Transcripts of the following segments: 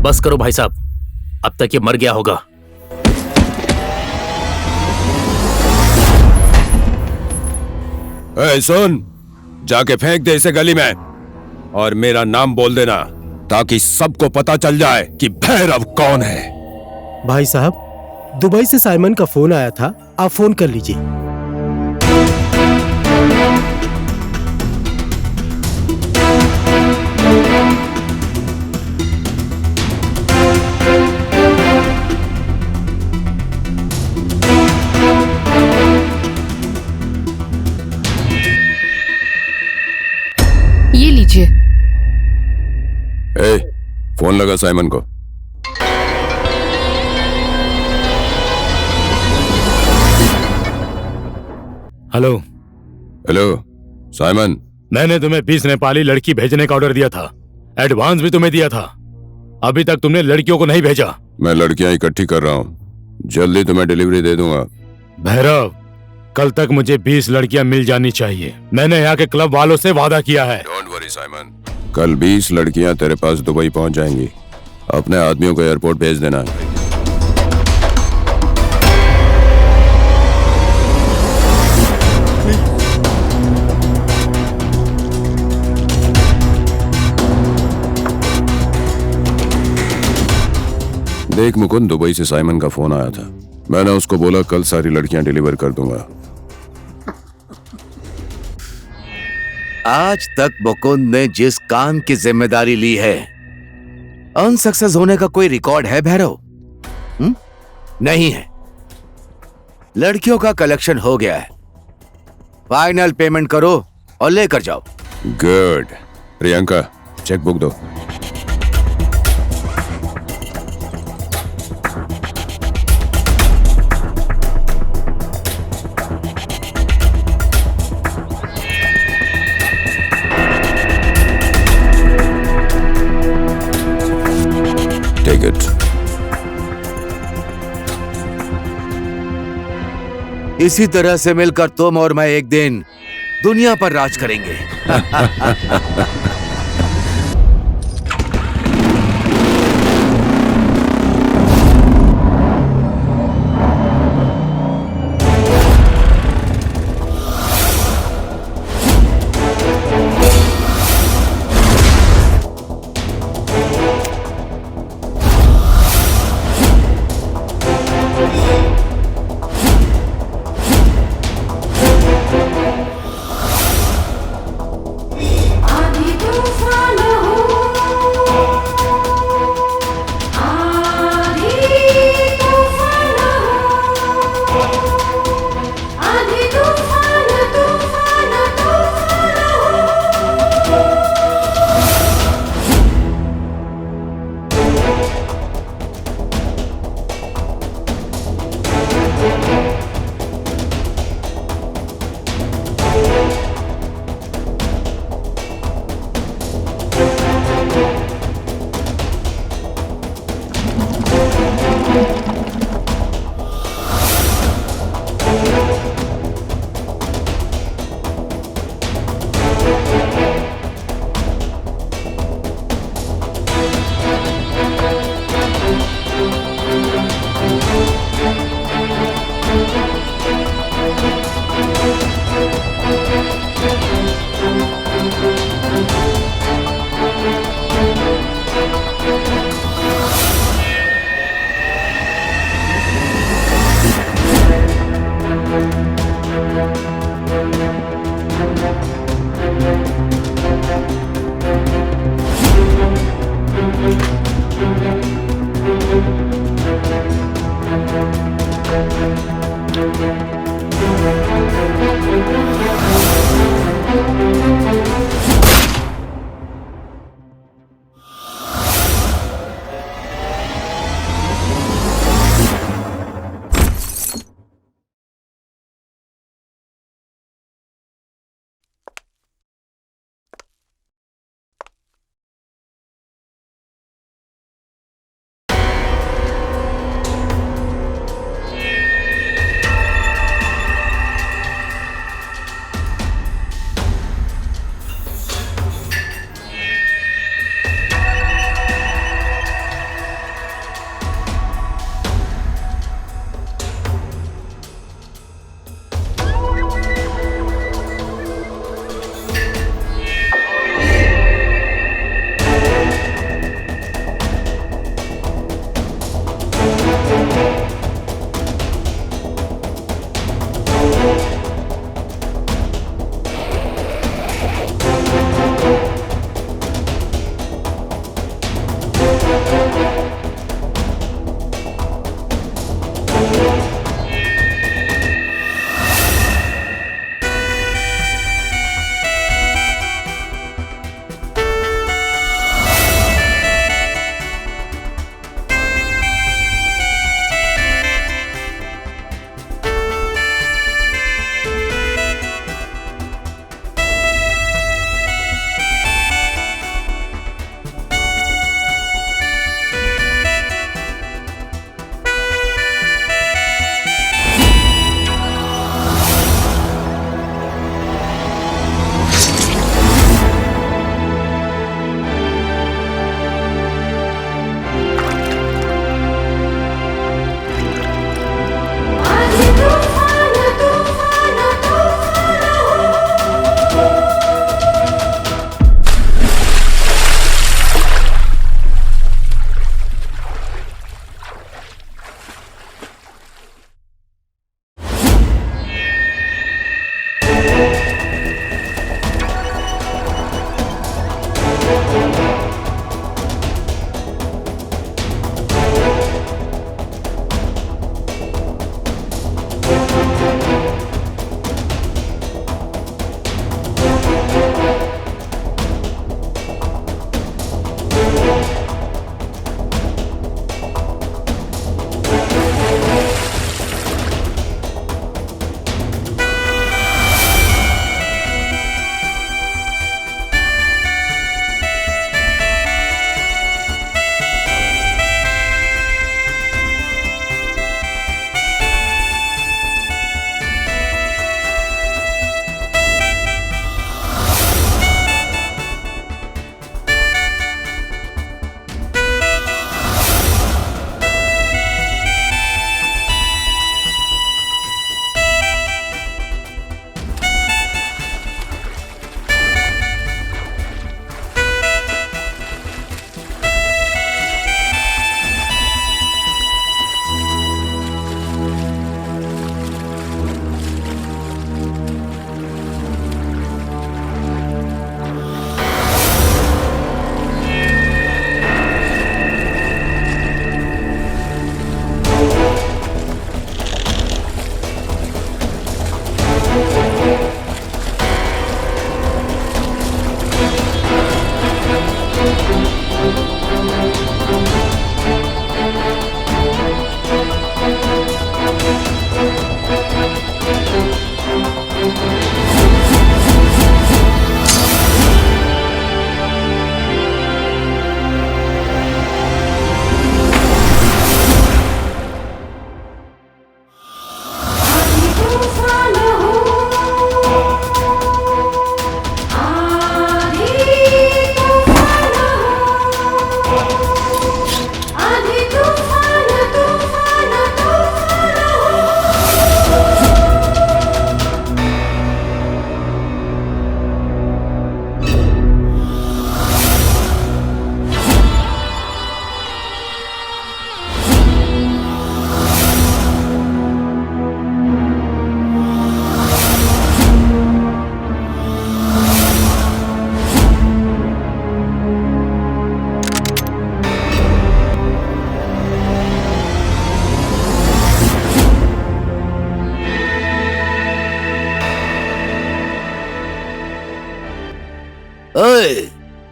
बस करो भाई साहब, अब तक ये मर गया होगा। सुन, जाके फेंक दे इसे गली में और मेरा नाम बोल देना ताकि सबको पता चल जाए कि भैरव कौन है। भाई साहब, दुबई से साइमन का फोन आया था, आप फोन कर लीजिए। ये लीजिए। फोन लगा साइमन को। हेलो। हेलो साइमन, मैंने तुम्हें 20 नेपाली लड़की भेजने का ऑर्डर दिया था, एडवांस भी तुम्हें दिया था। अभी तक तुमने लड़कियों को नहीं भेजा। मैं लड़कियां इकट्ठी कर रहा हूँ, जल्दी तुम्हें डिलीवरी दे दूंगा। भैरव, कल तक मुझे 20 लड़कियां मिल जानी चाहिए। मैंने यहाँ के क्लब वालों से वादा किया है। डोंट वरी साइमन, कल 20 लड़कियां तेरे पास दुबई पहुंच जाएंगी। अपने आदमियों को एयरपोर्ट भेज देना। देख मुकुंद, दुबई से साइमन का फोन आया था। मैंने उसको बोला कल सारी लड़कियां डिलीवर कर दूंगा। आज तक मुकुंद ने जिस काम की जिम्मेदारी ली है, अनसक्सेस होने का कोई रिकॉर्ड है भैरव? नहीं है। लड़कियों का कलेक्शन हो गया है, फाइनल पेमेंट करो और लेकर जाओ। गुड। प्रियंका, चेक बुक दो। Take it. इसी तरह से मिलकर तुम और मैं एक दिन दुनिया पर राज करेंगे। आधी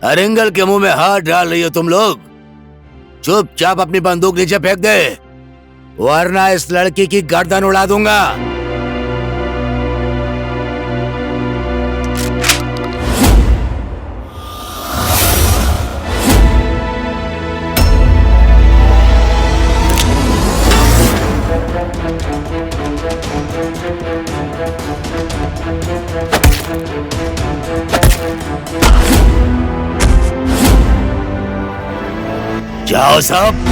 अरिंगल के मुंह में हाथ डाल रही हो तुम लोग? चुपचाप अपनी बंदूक नीचे फेंक दे, वरना इस लड़की की गर्दन उड़ा दूंगा। जाओ सब।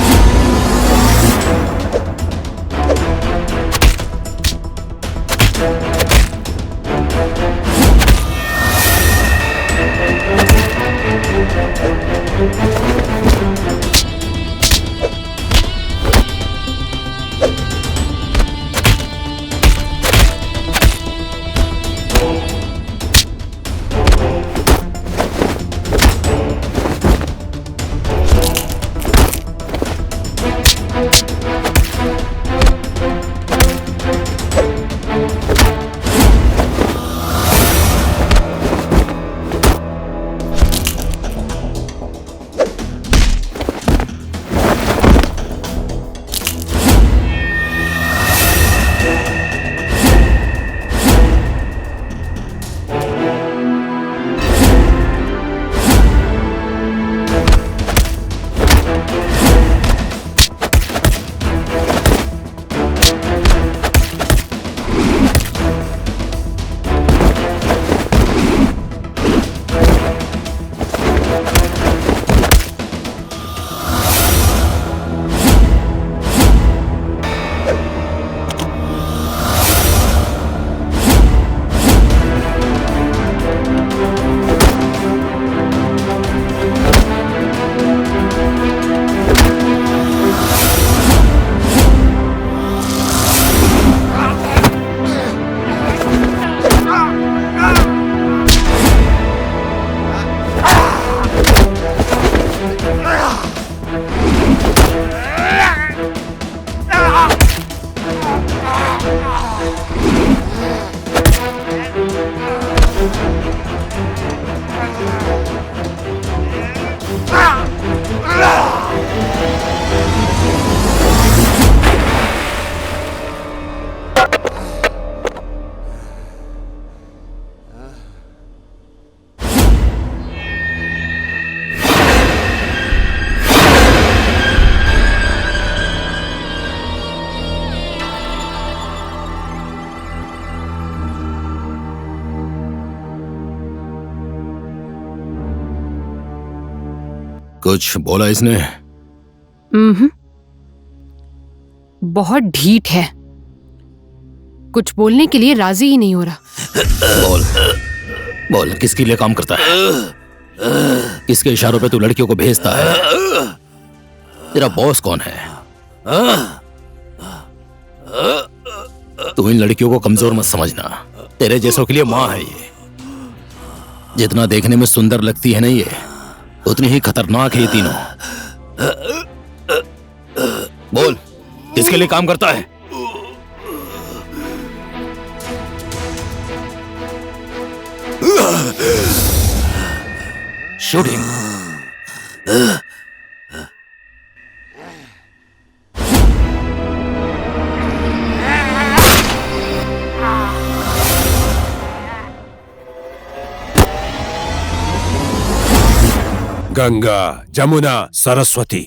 कुछ बोला इसने? बहुत ढीठ है, कुछ बोलने के लिए राजी ही नहीं हो रहा। बोल बोल, किसके लिए काम करता है? किसके इशारों पे तू लड़कियों को भेजता है? तेरा बॉस कौन है? तू इन लड़कियों को कमजोर मत समझना, तेरे जैसों के लिए माँ है ये। जितना देखने में सुंदर लगती है ना ये, उतनी ही खतरनाक है ये तीनों। बोल, किसके लिए काम करता है? शूटिंग। गंगा, जमुना, सरस्वती,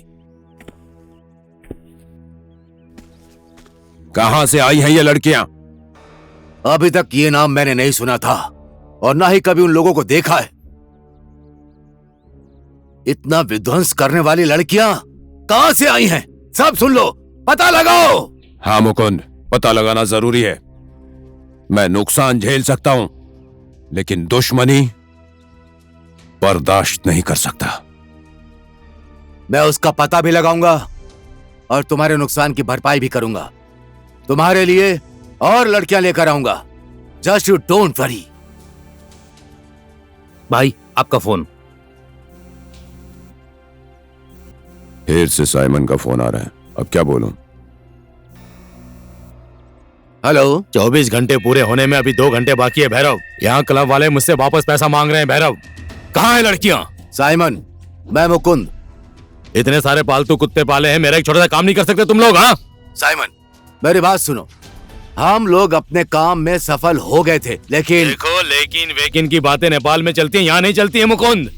कहां से आई हैं ये लड़कियां? अभी तक ये नाम मैंने नहीं सुना था और ना ही कभी उन लोगों को देखा है। इतना विध्वंस करने वाली लड़कियां कहां से आई हैं? सब सुन लो, पता लगाओ। हाँ मुकुंद, पता लगाना जरूरी है। मैं नुकसान झेल सकता हूं, लेकिन दुश्मनी बर्दाश्त नहीं कर सकता। मैं उसका पता भी लगाऊंगा और तुम्हारे नुकसान की भरपाई भी करूंगा। तुम्हारे लिए और लड़कियां लेकर आऊंगा। Just you don't worry. भाई, आपका फोन। फिर से साइमन का फोन आ रहा है, अब क्या बोलूं? हेलो। 24 घंटे पूरे होने में अभी 2 घंटे बाकी है भैरव। यहाँ क्लब वाले मुझसे वापस पैसा मांग रहे हैं भैरव। कहाँ है लड़कियां? साइमन, मैं मुकुंद। इतने सारे पालतू कुत्ते पाले हैं, मेरा एक छोटा सा काम नहीं कर सकते तुम लोग? हाँ साइमन, मेरी बात सुनो। हम लोग अपने काम में सफल हो गए थे, लेकिन देखो, लेकिन वेकिन की बातें नेपाल में चलती हैं, यहाँ नहीं चलती है मुकुंद।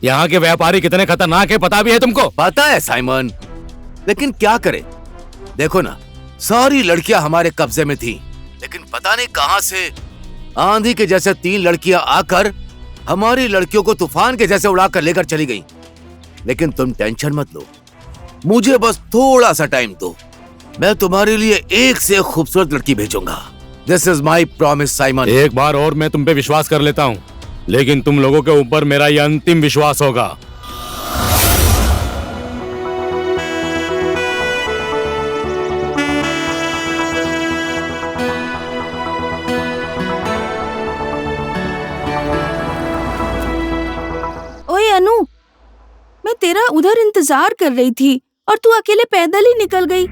यहाँ के व्यापारी कितने खतरनाक है पता भी है तुमको? पता है साइमन, लेकिन क्या करें? देखो ना, सारी लड़कियां हमारे कब्जे में थी, लेकिन पता नहीं कहां से आंधी के जैसे 3 लड़कियां आकर हमारी लड़कियों को तूफान के जैसे उड़ाकर लेकर चली गईं। लेकिन तुम टेंशन मत लो, मुझे बस थोड़ा सा टाइम दो, मैं तुम्हारे लिए एक से खूबसूरत लड़की भेजूंगा। This is my promise Simon. एक बार और मैं तुम पे विश्वास कर लेता हूँ, लेकिन तुम लोगों के ऊपर मेरा यह अंतिम विश्वास होगा। ओए अनु, मैं तेरा उधर इंतजार कर रही थी और तू अकेले पैदल ही निकल गई।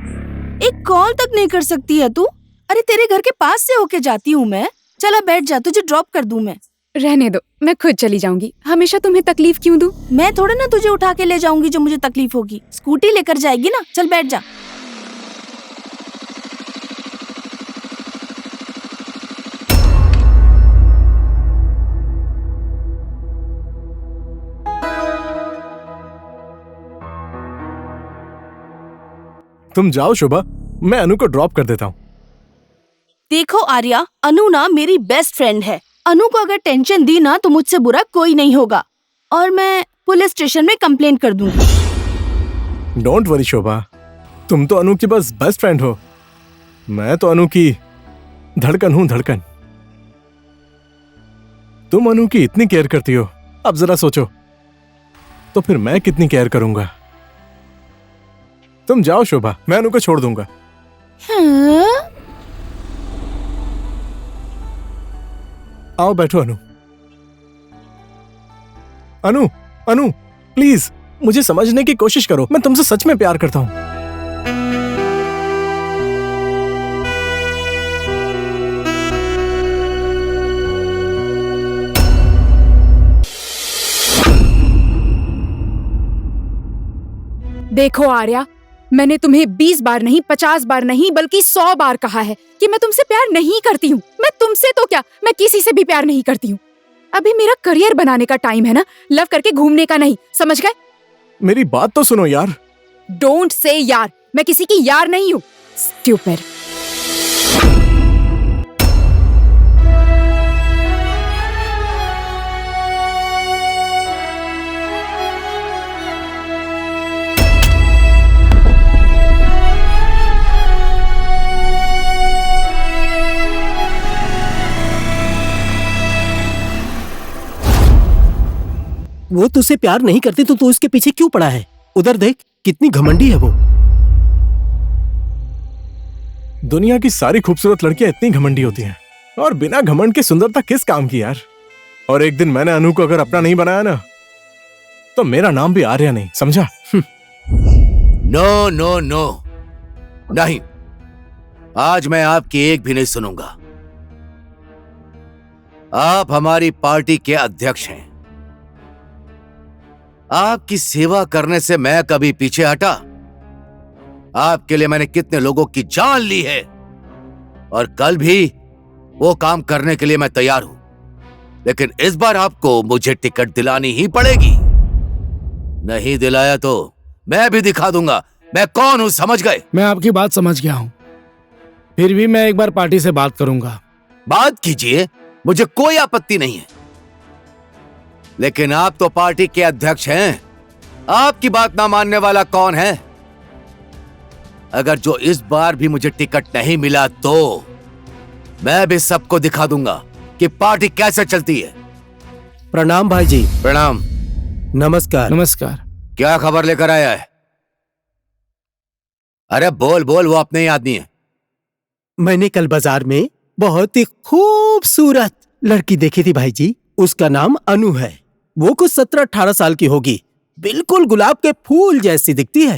एक कॉल तक नहीं कर सकती है तू? अरे तेरे घर के पास से होके जाती हूँ मैं। चला बैठ जा, तुझे ड्रॉप कर दूं मैं। रहने दो, मैं खुद चली जाऊंगी। हमेशा तुम्हें तकलीफ क्यों दूं? मैं थोड़ा ना तुझे उठा के ले जाऊंगी जो मुझे तकलीफ होगी। स्कूटी लेकर जाएगी ना, चल बैठ जा। तुम जाओ शोभा, मैं अनु को ड्रॉप कर देता हूँ। देखो आर्या, अनु ना मेरी बेस्ट फ्रेंड है। अनु को अगर टेंशन दी ना तो मुझसे बुरा कोई नहीं होगा, और मैं पुलिस स्टेशन में कंप्लेंट कर दूंगी। डोंट वरी शोभा, तुम तो अनु की बस बेस्ट फ्रेंड हो। मैं तो अनु की धड़कन हूँ, धड़कन। तुम अनु की इतनी केयर करती हो, अब जरा सोचो तो फिर मैं कितनी केयर करूंगा। तुम जाओ शोभा, मैं अनु को छोड़ दूंगा। हाँ? आओ बैठो अनु। अनु, अनु प्लीज मुझे समझने की कोशिश करो, मैं तुमसे सच में प्यार करता हूं। देखो आर्या, मैंने तुम्हें 20 बार नहीं, 50 बार नहीं, बल्कि 100 बार कहा है कि मैं तुमसे प्यार नहीं करती हूँ। मैं तुमसे तो क्या, मैं किसी से भी प्यार नहीं करती हूँ। अभी मेरा करियर बनाने का टाइम है ना, लव करके घूमने का नहीं, समझ गए? मेरी बात तो सुनो यार। डोंट से यार, मैं किसी की यार नहीं हूँ। स्टूपिड। वो तुझसे प्यार नहीं करती तो तू इसके पीछे क्यों पड़ा है? उधर देख, कितनी घमंडी है वो। दुनिया की सारी खूबसूरत लड़कियां इतनी घमंडी होती हैं, और बिना घमंड के सुंदरता किस काम की यार। और एक दिन मैंने अनु को अगर अपना नहीं बनाया ना, तो मेरा नाम भी आर्या नहीं, समझा? नो नो नो, नहीं, आज मैं आपकी एक भी नहीं सुनूंगा। आप हमारी पार्टी के अध्यक्ष हैं। आपकी सेवा करने से मैं कभी पीछे हटा? आपके लिए मैंने कितने लोगों की जान ली है, और कल भी वो काम करने के लिए मैं तैयार हूं। लेकिन इस बार आपको मुझे टिकट दिलानी ही पड़ेगी। नहीं दिलाया तो मैं भी दिखा दूंगा मैं कौन हूं, समझ गए? मैं आपकी बात समझ गया हूं, फिर भी मैं एक बार पार्टी से बात करूंगा। बात कीजिए, मुझे कोई आपत्ति नहीं है, लेकिन आप तो पार्टी के अध्यक्ष हैं। आपकी बात ना मानने वाला कौन है? अगर जो इस बार भी मुझे टिकट नहीं मिला तो मैं भी सबको दिखा दूंगा कि पार्टी कैसे चलती है। प्रणाम भाई जी। प्रणाम। नमस्कार। नमस्कार। क्या खबर लेकर आया है? अरे बोल बोल, वो अपने ही आदमी है। मैंने कल बाजार में बहुत ही खूबसूरत लड़की देखी थी भाई जी। उसका नाम अनु है। वो कुछ 17-18 साल की होगी, बिल्कुल गुलाब के फूल जैसी दिखती है।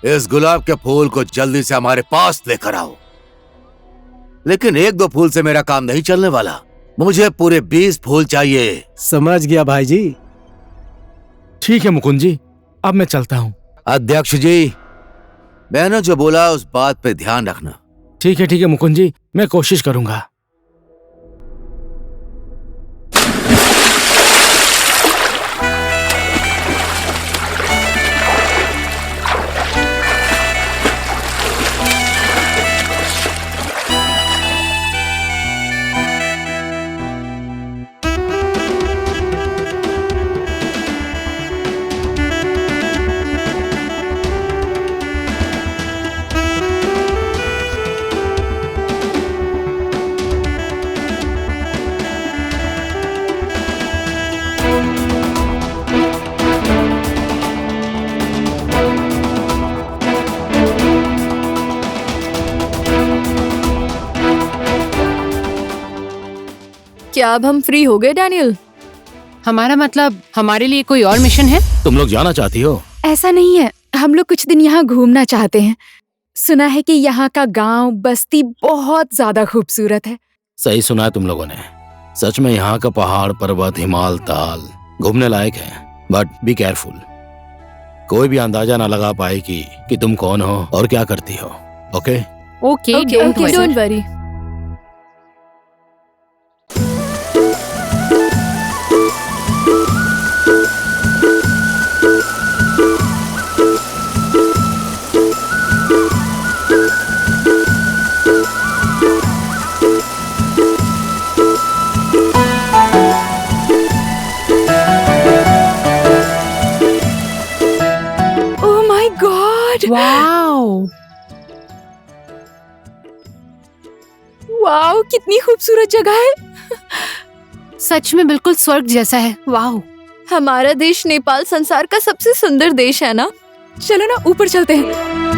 इस गुलाब के फूल को जल्दी से हमारे पास लेकर आओ। लेकिन 1-2 फूल से मेरा काम नहीं चलने वाला, मुझे पूरे 20 फूल चाहिए। समझ गया भाई जी। ठीक है मुकुंद जी, अब मैं चलता हूँ। अध्यक्ष जी, मैंने जो बोला उस बात पे ध्यान रखना। ठीक है मुकुंद जी, मैं कोशिश करूंगा। क्या अब हम फ्री हो गए डैनियल? हमारा मतलब हमारे लिए कोई और मिशन है? तुम लोग जाना चाहती हो? ऐसा नहीं है, हम लोग कुछ दिन यहाँ घूमना चाहते हैं। सुना है कि यहाँ का गांव बस्ती बहुत ज्यादा खूबसूरत है। सही सुना है तुम लोगों ने। सच में यहाँ का पहाड़, पर्वत, हिमाल, ताल घूमने लायक है। But be careful. कोई भी अंदाजा ना लगा पाए कि तुम कौन हो और क्या करती हो। Okay? Okay, don't worry. Oh my God! Wow, wow, कितनी खूबसूरत जगह है। सच में बिल्कुल स्वर्ग जैसा है। वाओ। हमारा देश नेपाल संसार का सबसे सुंदर देश है ना? चलो ना ऊपर चलते हैं।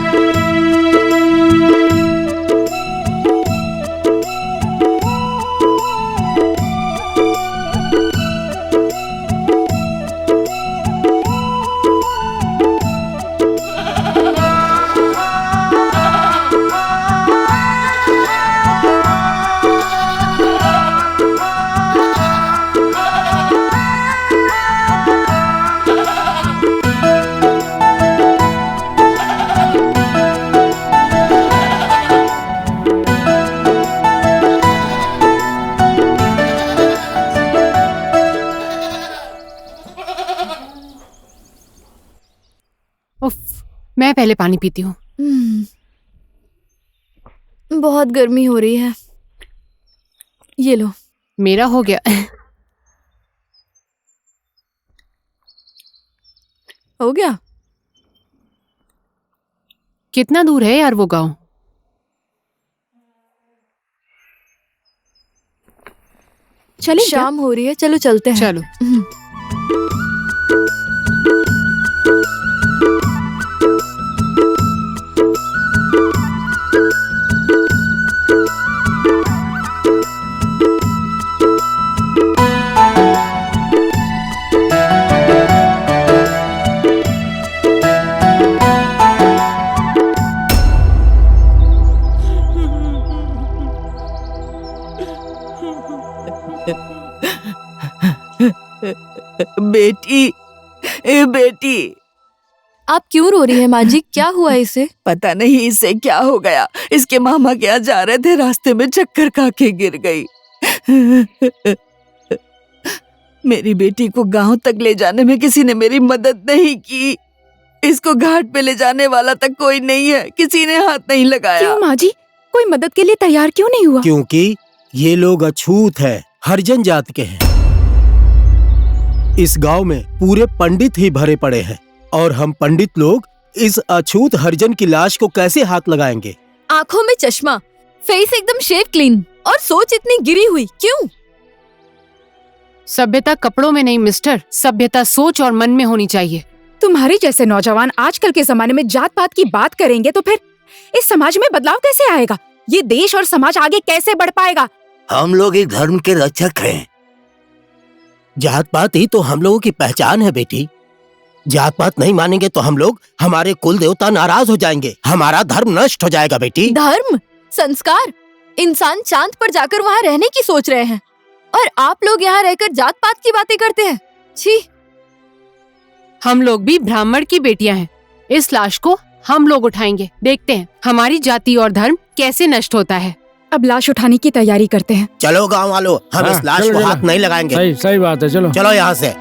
उफ, मैं पहले पानी पीती हूँ। बहुत गर्मी हो रही है। ये लो। मेरा हो गया। हो गया? कितना दूर है यार वो गांव? चलें क्या? शाम हो रही है, चलो चलते हैं। चलो। बेटी, ए बेटी, आप क्यों रो रही है माँ जी? क्या हुआ इसे? पता नहीं इसे क्या हो गया। इसके मामा क्या जा रहे थे, रास्ते में चक्कर खा के गिर गई। मेरी बेटी को गांव तक ले जाने में किसी ने मेरी मदद नहीं की। इसको घाट पे ले जाने वाला तक कोई नहीं है, किसी ने हाथ नहीं लगाया। क्यों माँ जी? कोई मदद के लिए तैयार क्यों नहीं हुआ? क्योंकि ये लोग अछूत है, हरिजन जात के हैं। इस गांव में पूरे पंडित ही भरे पड़े हैं और हम पंडित लोग इस अछूत हरिजन की लाश को कैसे हाथ लगाएंगे? आंखों में चश्मा, फेस एकदम शेव क्लीन और सोच इतनी गिरी हुई, क्यों? सभ्यता कपड़ों में नहीं मिस्टर, सभ्यता सोच और मन में होनी चाहिए। तुम्हारे जैसे नौजवान आजकल के जमाने में जात पात की बात करेंगे तो फिर इस समाज में बदलाव कैसे आएगा? ये देश और समाज आगे कैसे बढ़ पाएगा? हम लोग एक धर्म के रक्षक हैं। जात पात ही तो हम लोगों की पहचान है बेटी। जात पात नहीं मानेंगे तो हम लोग, हमारे कुल देवता नाराज हो जाएंगे, हमारा धर्म नष्ट हो जाएगा बेटी। धर्म, संस्कार, इंसान चांद पर जाकर वहाँ रहने की सोच रहे हैं। और आप लोग यहाँ रहकर जात पात की बातें करते हैं। छी। हम लोग भी ब्राह्मण की बेटियां हैं। इस लाश को हम लोग उठाएंगे, देखते हैं हमारी जाति और धर्म कैसे नष्ट होता है। अब लाश उठाने की तैयारी करते हैं। चलो गांव वालों, हम हाँ, इस लाश चलो, को चलो। हाथ नहीं लगाएंगे। सही सही बात है, चलो। चलो यहाँ से।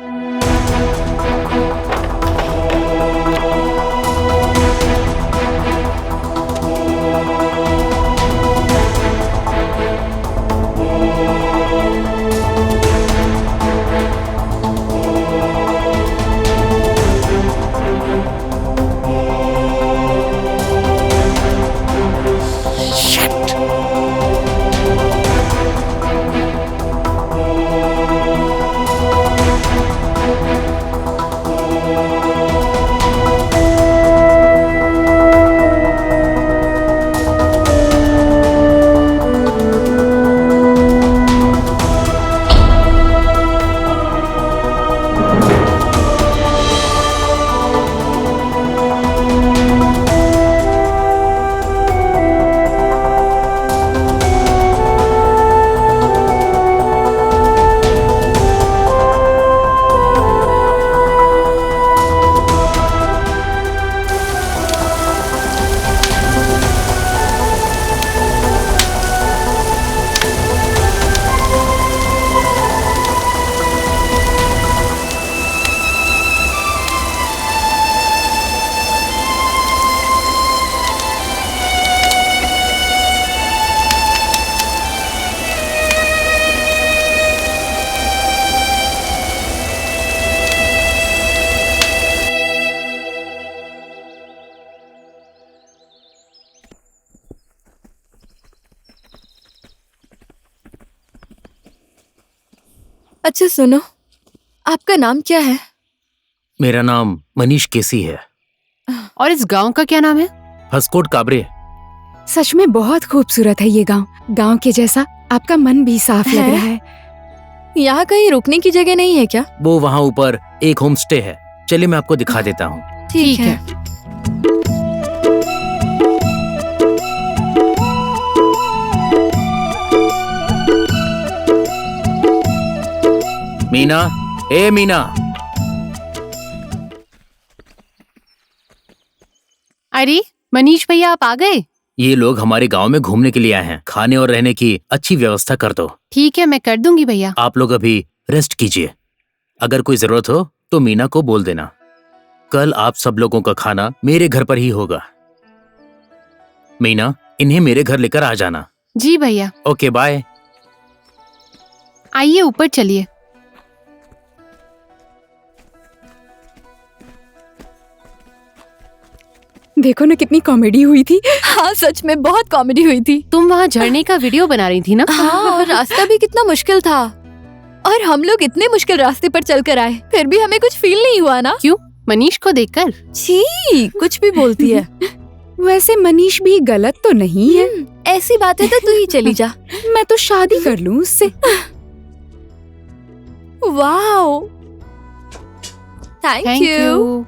अच्छा सुनो, आपका नाम क्या है? मेरा नाम मनीष केसी है। और इस गांव का क्या नाम है? हसकोट काबरे। सच में बहुत खूबसूरत है ये गांव। गांव के जैसा आपका मन भी साफ लग रहा है। यहाँ कहीं रुकने की जगह नहीं है क्या? वो वहाँ ऊपर एक होम स्टे है, चलिए मैं आपको दिखा देता हूँ। ठीक है। मीना, ए मीना। अरे मनीष भैया, आप आ गए? ये लोग हमारे गांव में घूमने के लिए आए हैं। खाने और रहने की अच्छी व्यवस्था कर दो। ठीक है, मैं कर दूंगी भैया। आप लोग अभी रेस्ट कीजिए। अगर कोई जरूरत हो तो मीना को बोल देना। कल आप सब लोगों का खाना मेरे घर पर ही होगा। मीना, इन्हें मेरे घर लेकर आ जाना। जी भैया। Okay, bye. आइए ऊपर चलिए। देखो ना कितनी कॉमेडी हुई थी। हाँ सच में बहुत कॉमेडी हुई थी। तुम वहाँ झरने का वीडियो बना रही थी ना? हाँ, और रास्ता भी कितना मुश्किल था। और हम लोग इतने मुश्किल रास्ते पर चलकर आए, फिर भी हमें कुछ फील नहीं हुआ ना? क्यों? मनीष को देखकर? छी, कुछ भी बोलती है। वैसे मनीष भी गलत तो नहीं है। ऐसी बात है तो तू ही चली जा। मैं तो शादी कर लूं उससे। Wow, thank you.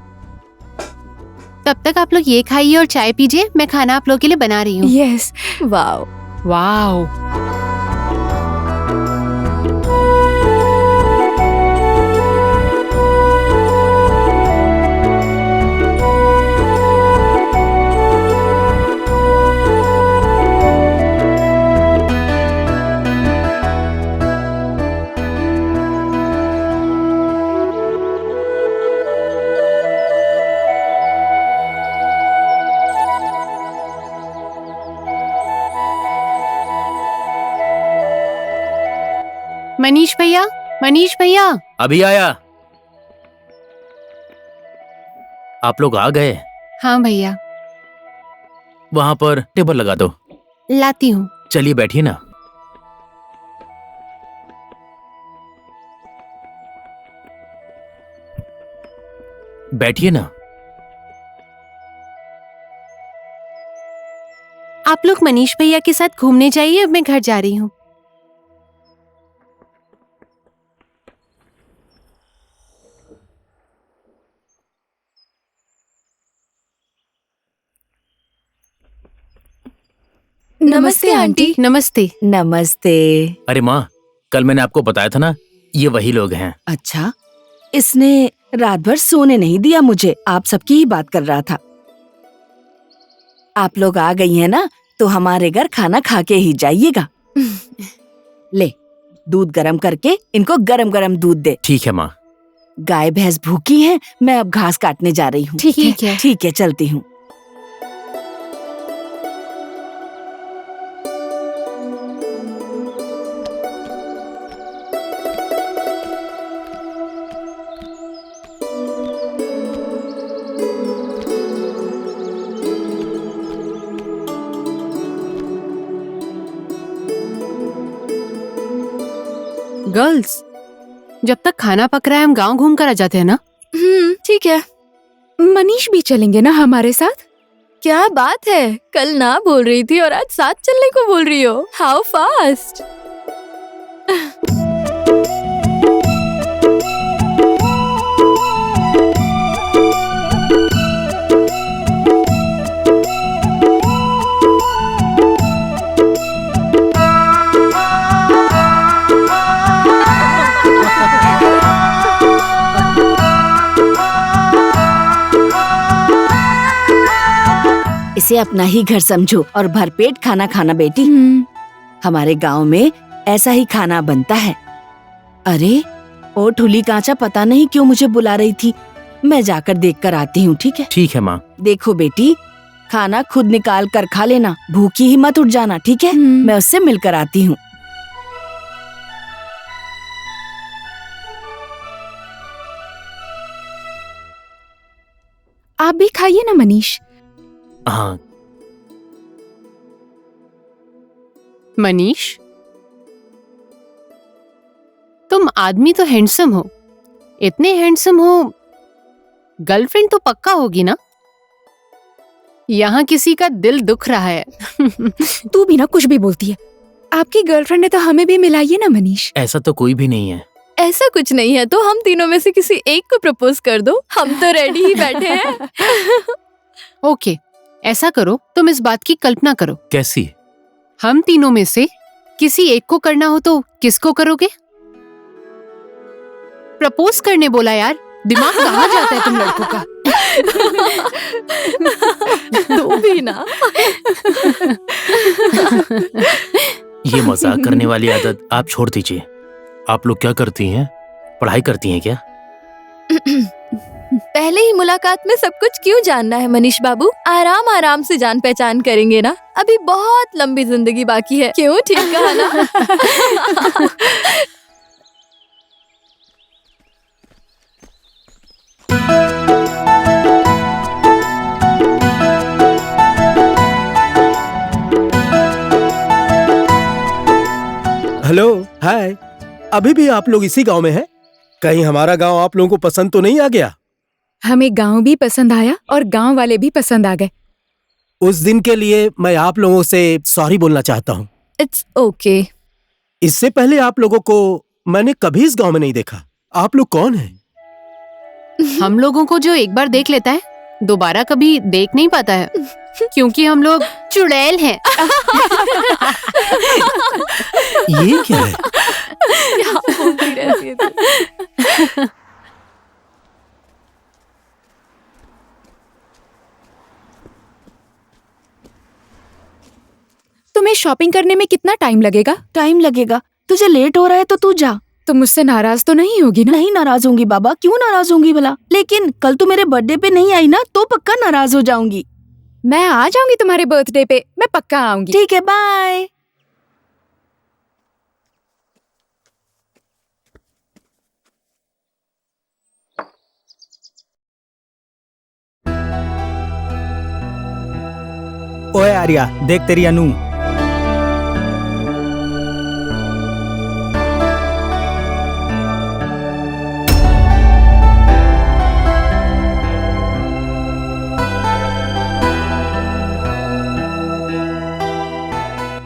तब तक आप लोग ये खाइए और चाय पीजिए, मैं खाना आप लोगों के लिए बना रही हूँ। यस। Wow wow. मनीष भैया, मनीष भैया। अभी आया। आप लोग आ गए? हाँ भैया। वहाँ पर टेबल लगा दो। लाती हूँ। चलिए बैठिए ना। बैठिए ना। आप लोग मनीष भैया के साथ घूमने जाइए, अब मैं घर जा रही हूँ। नमस्ते आंटी। नमस्ते। नमस्ते। अरे माँ, कल मैंने आपको बताया था ना, ये वही लोग हैं। अच्छा, इसने रात भर सोने नहीं दिया मुझे, आप सबकी ही बात कर रहा था। आप लोग आ गई हैं ना, तो हमारे घर खाना खा के ही जाइएगा। ले, दूध गरम करके इनको गरम गरम दूध दे। ठीक है माँ। गाय भैंस भूखी हैं, मैं अब घास काटने जा रही हूँ। ठीक है। ठीक है, चलती हूँ। गर्ल्स, जब तक खाना पक रहा है हम गांव घूम कर आ जाते हैं ना। ठीक है। मनीष भी चलेंगे ना हमारे साथ? क्या बात है, कल ना बोल रही थी और आज साथ चलने को बोल रही हो। How fast. इसे अपना ही घर समझो और भरपेट खाना खाना बेटी। हमारे गांव में ऐसा ही खाना बनता है। अरे, ओ ठुली कांचा पता नहीं क्यों मुझे बुला रही थी, मैं जाकर देख कर आती हूँ। ठीक है? ठीक है माँ। देखो बेटी, खाना खुद निकाल कर खा लेना, भूखी ही मत उठ जाना। ठीक है? मैं उससे मिलकर आती हूँ। आप भी खाइए ना मनीष। हाँ। मनीष, तुम आदमी तो हैंडसम हो, इतने हैंडसम हो, गर्लफ्रेंड तो पक्का होगी ना? यहाँ किसी का दिल दुख रहा है। तू भी ना कुछ भी बोलती है। आपकी गर्लफ्रेंड ने तो हमें भी मिलाई है ना मनीष। ऐसा तो कोई भी नहीं है। ऐसा कुछ नहीं है तो हम तीनों में से किसी एक को प्रपोज कर दो, हम तो रेडी ही बैठे हैं। ओके, ऐसा करो, तुम इस बात की कल्पना करो। कैसी? हम तीनों में से किसी एक को करना हो तो किसको करोगे? प्रपोज करने बोला यार, दिमाग कहाँ जाता है तुम लड़कों का? तू भी ना। ये मजाक करने वाली आदत आप छोड़ दीजिए। आप लोग क्या करती हैं? पढ़ाई करती हैं क्या? पहले ही मुलाकात में सब कुछ क्यों जानना है मनीष बाबू? आराम आराम से जान पहचान करेंगे ना, अभी बहुत लंबी जिंदगी बाकी है। क्यों, ठीक कहा ना? हेलो, हाय। अभी भी आप लोग इसी गांव में हैं? कहीं हमारा गांव आप लोगों को पसंद तो नहीं आ गया? हमें गांव भी पसंद आया और गांव वाले भी पसंद आ गए। उस दिन के लिए मैं आप लोगों से सॉरी बोलना चाहता हूँ। It's okay. इससे पहले आप लोगों को मैंने कभी इस गांव में नहीं देखा। आप लोग कौन हैं? हम लोगों को जो एक बार देख लेता है दोबारा कभी देख नहीं पाता है, क्योंकि हम लोग चुड़ैल हैं। ये क्या है? तुम्हें शॉपिंग करने में कितना टाइम लगेगा? टाइम लगेगा? तुझे लेट हो रहा है तो तू जा। तुम मुझसे नाराज तो नहीं होगी ना? नहीं नाराज होंगी बाबा, क्यों नाराज होंगी भला? लेकिन कल तू मेरे बर्थडे पे नहीं आई ना तो पक्का नाराज हो जाऊंगी। मैं आ जाऊंगी तुम्हारे बर्थडे पे, मैं पक्का आऊंगी। ठीक है, बाय। ओए आर्या, देख तेरी अनु।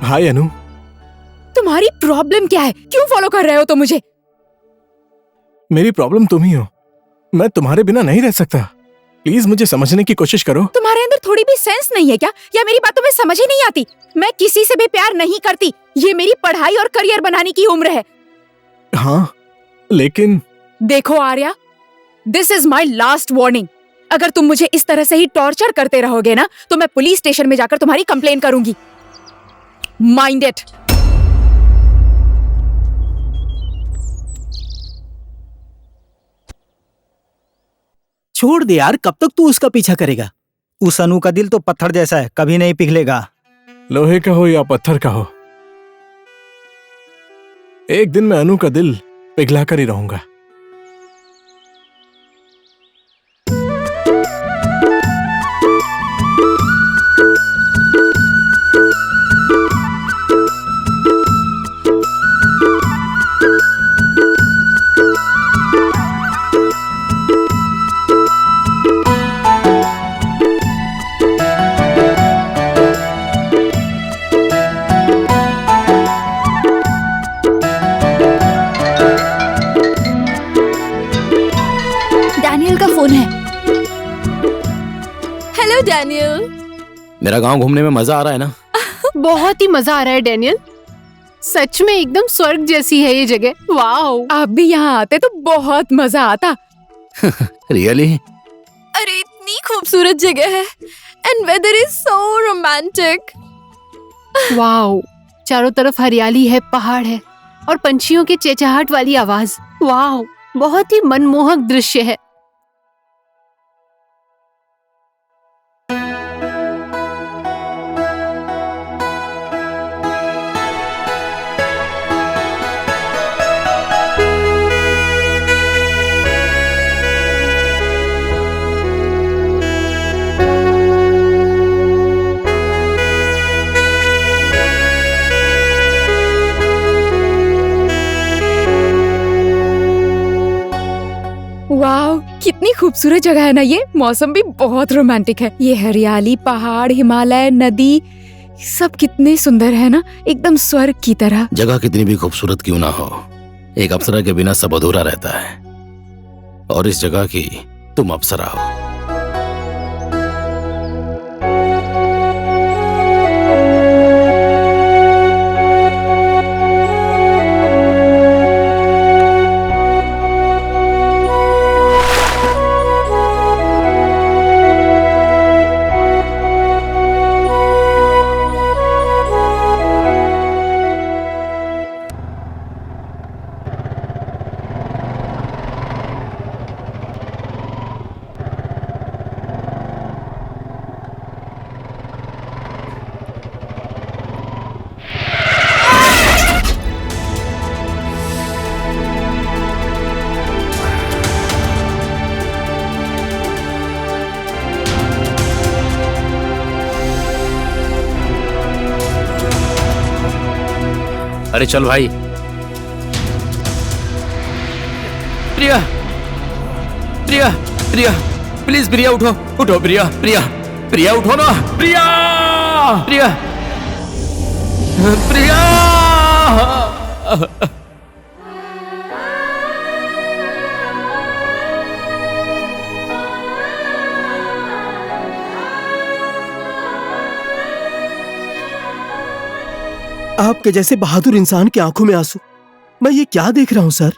हाय अनु। तुम्हारी प्रॉब्लम क्या है? क्यों फॉलो कर रहे हो तुम मुझे? मेरी प्रॉब्लम तुम ही हो। मैं तुम्हारे बिना नहीं रह सकता। प्लीज मुझे समझने की कोशिश करो। तुम्हारे अंदर थोड़ी भी सेंस नहीं है क्या? या मेरी बात तुम्हें समझ ही नहीं आती? मैं किसी से भी प्यार नहीं करती। ये मेरी पढ़ाई और करियर बनाने की उम्र है। हाँ, लेकिन देखो Arya, this is my last warning. अगर तुम मुझे इस तरह से ही टॉर्चर करते रहोगे ना, तो मैं पुलिस स्टेशन में जाकर तुम्हारी कंप्लेन करूंगी। Mind it. छोड़ दे यार, कब तक तू उसका पीछा करेगा? उस अनु का दिल तो पत्थर जैसा है, कभी नहीं पिघलेगा। लोहे का हो या पत्थर का हो, एक दिन मैं अनु का दिल पिघला कर ही रहूंगा। Hello Daniel. मेरा गांव घूमने में मजा आ रहा है ना? बहुत ही मजा आ रहा है डैनियल, सच में एकदम स्वर्ग जैसी है ये जगह। वाओ, आप भी यहाँ आते तो बहुत मजा आता। रियली? अरे इतनी खूबसूरत जगह है and weather is so romantic. Wow, चारों तरफ हरियाली है, पहाड़ है और पंछियों के चहचहाहट वाली आवाज। वाओ, बहुत ही मनमोहक दृश्य है। वाह, कितनी खूबसूरत जगह है ना ये। मौसम भी बहुत रोमांटिक है। ये हरियाली, पहाड़, हिमालय, नदी, सब कितने सुंदर है ना, एकदम स्वर्ग की तरह। जगह कितनी भी खूबसूरत क्यों ना हो, एक अप्सरा के बिना सब अधूरा रहता है, और इस जगह की तुम अप्सरा हो। अरे चल भाई। प्रिया, प्रिया, प्रिया, प्लीज प्रिया उठो, उठो प्रिया, प्रिया, प्रिया उठो ना, प्रिया, प्रिया, प्रिया। आपके जैसे बहादुर इंसान की आंखों में आंसू, मैं ये क्या देख रहा हूँ सर?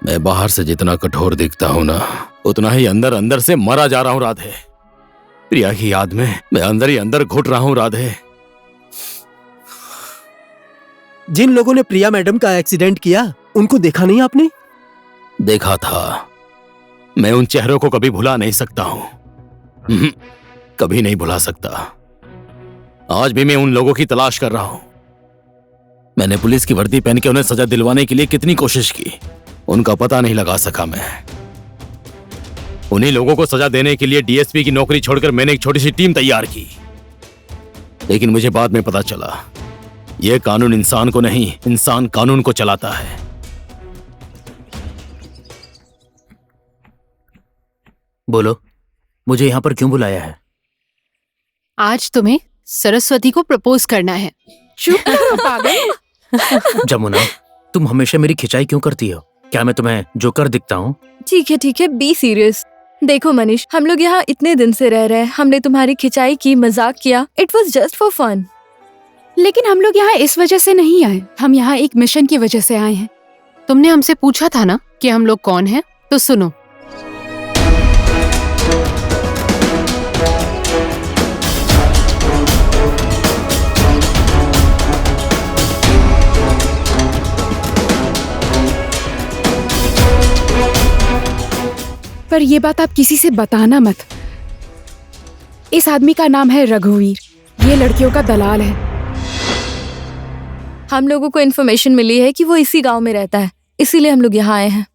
मैं बाहर से जितना कठोर दिखता हूँ ना, उतना ही अंदर अंदर से मरा जा रहा हूँ राधे। प्रिया की याद में मैं अंदर ही अंदर घुट रहा हूँ राधे। जिन लोगों ने प्रिया मैडम का एक्सीडेंट किया, उनको देखा नहीं आपने? देखा था। मैं उन चेहरों को कभी भुला नहीं सकता हूँ, कभी नहीं भुला सकता। आज भी मैं उन लोगों की तलाश कर रहा हूँ। मैंने पुलिस की वर्दी पहन के उन्हें सजा दिलवाने के लिए कितनी कोशिश की, उनका पता नहीं लगा सका मैं। उन्हीं लोगों को सजा देने के लिए डीएसपी की नौकरी छोड़कर मैंने एक छोटी सी टीम तैयार की, लेकिन मुझे बाद में पता चला यह कानून इंसान को नहीं, इंसान कानून को चलाता है। बोलो, मुझे यहाँ पर क्यों बुलाया है? आज तुम्हें सरस्वती को प्रपोज करना है। चुप करो पागल। जमुना, तुम हमेशा मेरी खिंचाई क्यों करती हो? क्या मैं तुम्हें जोकर दिखता हूँ? ठीक है, बी सीरियस। देखो मनीष, हम लोग यहाँ इतने दिन से रह रहे हैं, हमने तुम्हारी खिंचाई की, मजाक किया, it was just for fun. लेकिन हम लोग यहाँ इस वजह से नहीं आए, हम यहाँ एक मिशन की वजह से आए हैं। तुमने हमसे पूछा था ना कि हम लोग कौन हैं, तो सुनो। पर ये बात आप किसी से बताना मत। इस आदमी का नाम है रघुवीर, ये लड़कियों का दलाल है। हम लोगों को इन्फॉर्मेशन मिली है कि वो इसी गांव में रहता है, इसीलिए हम लोग यहाँ आए हैं।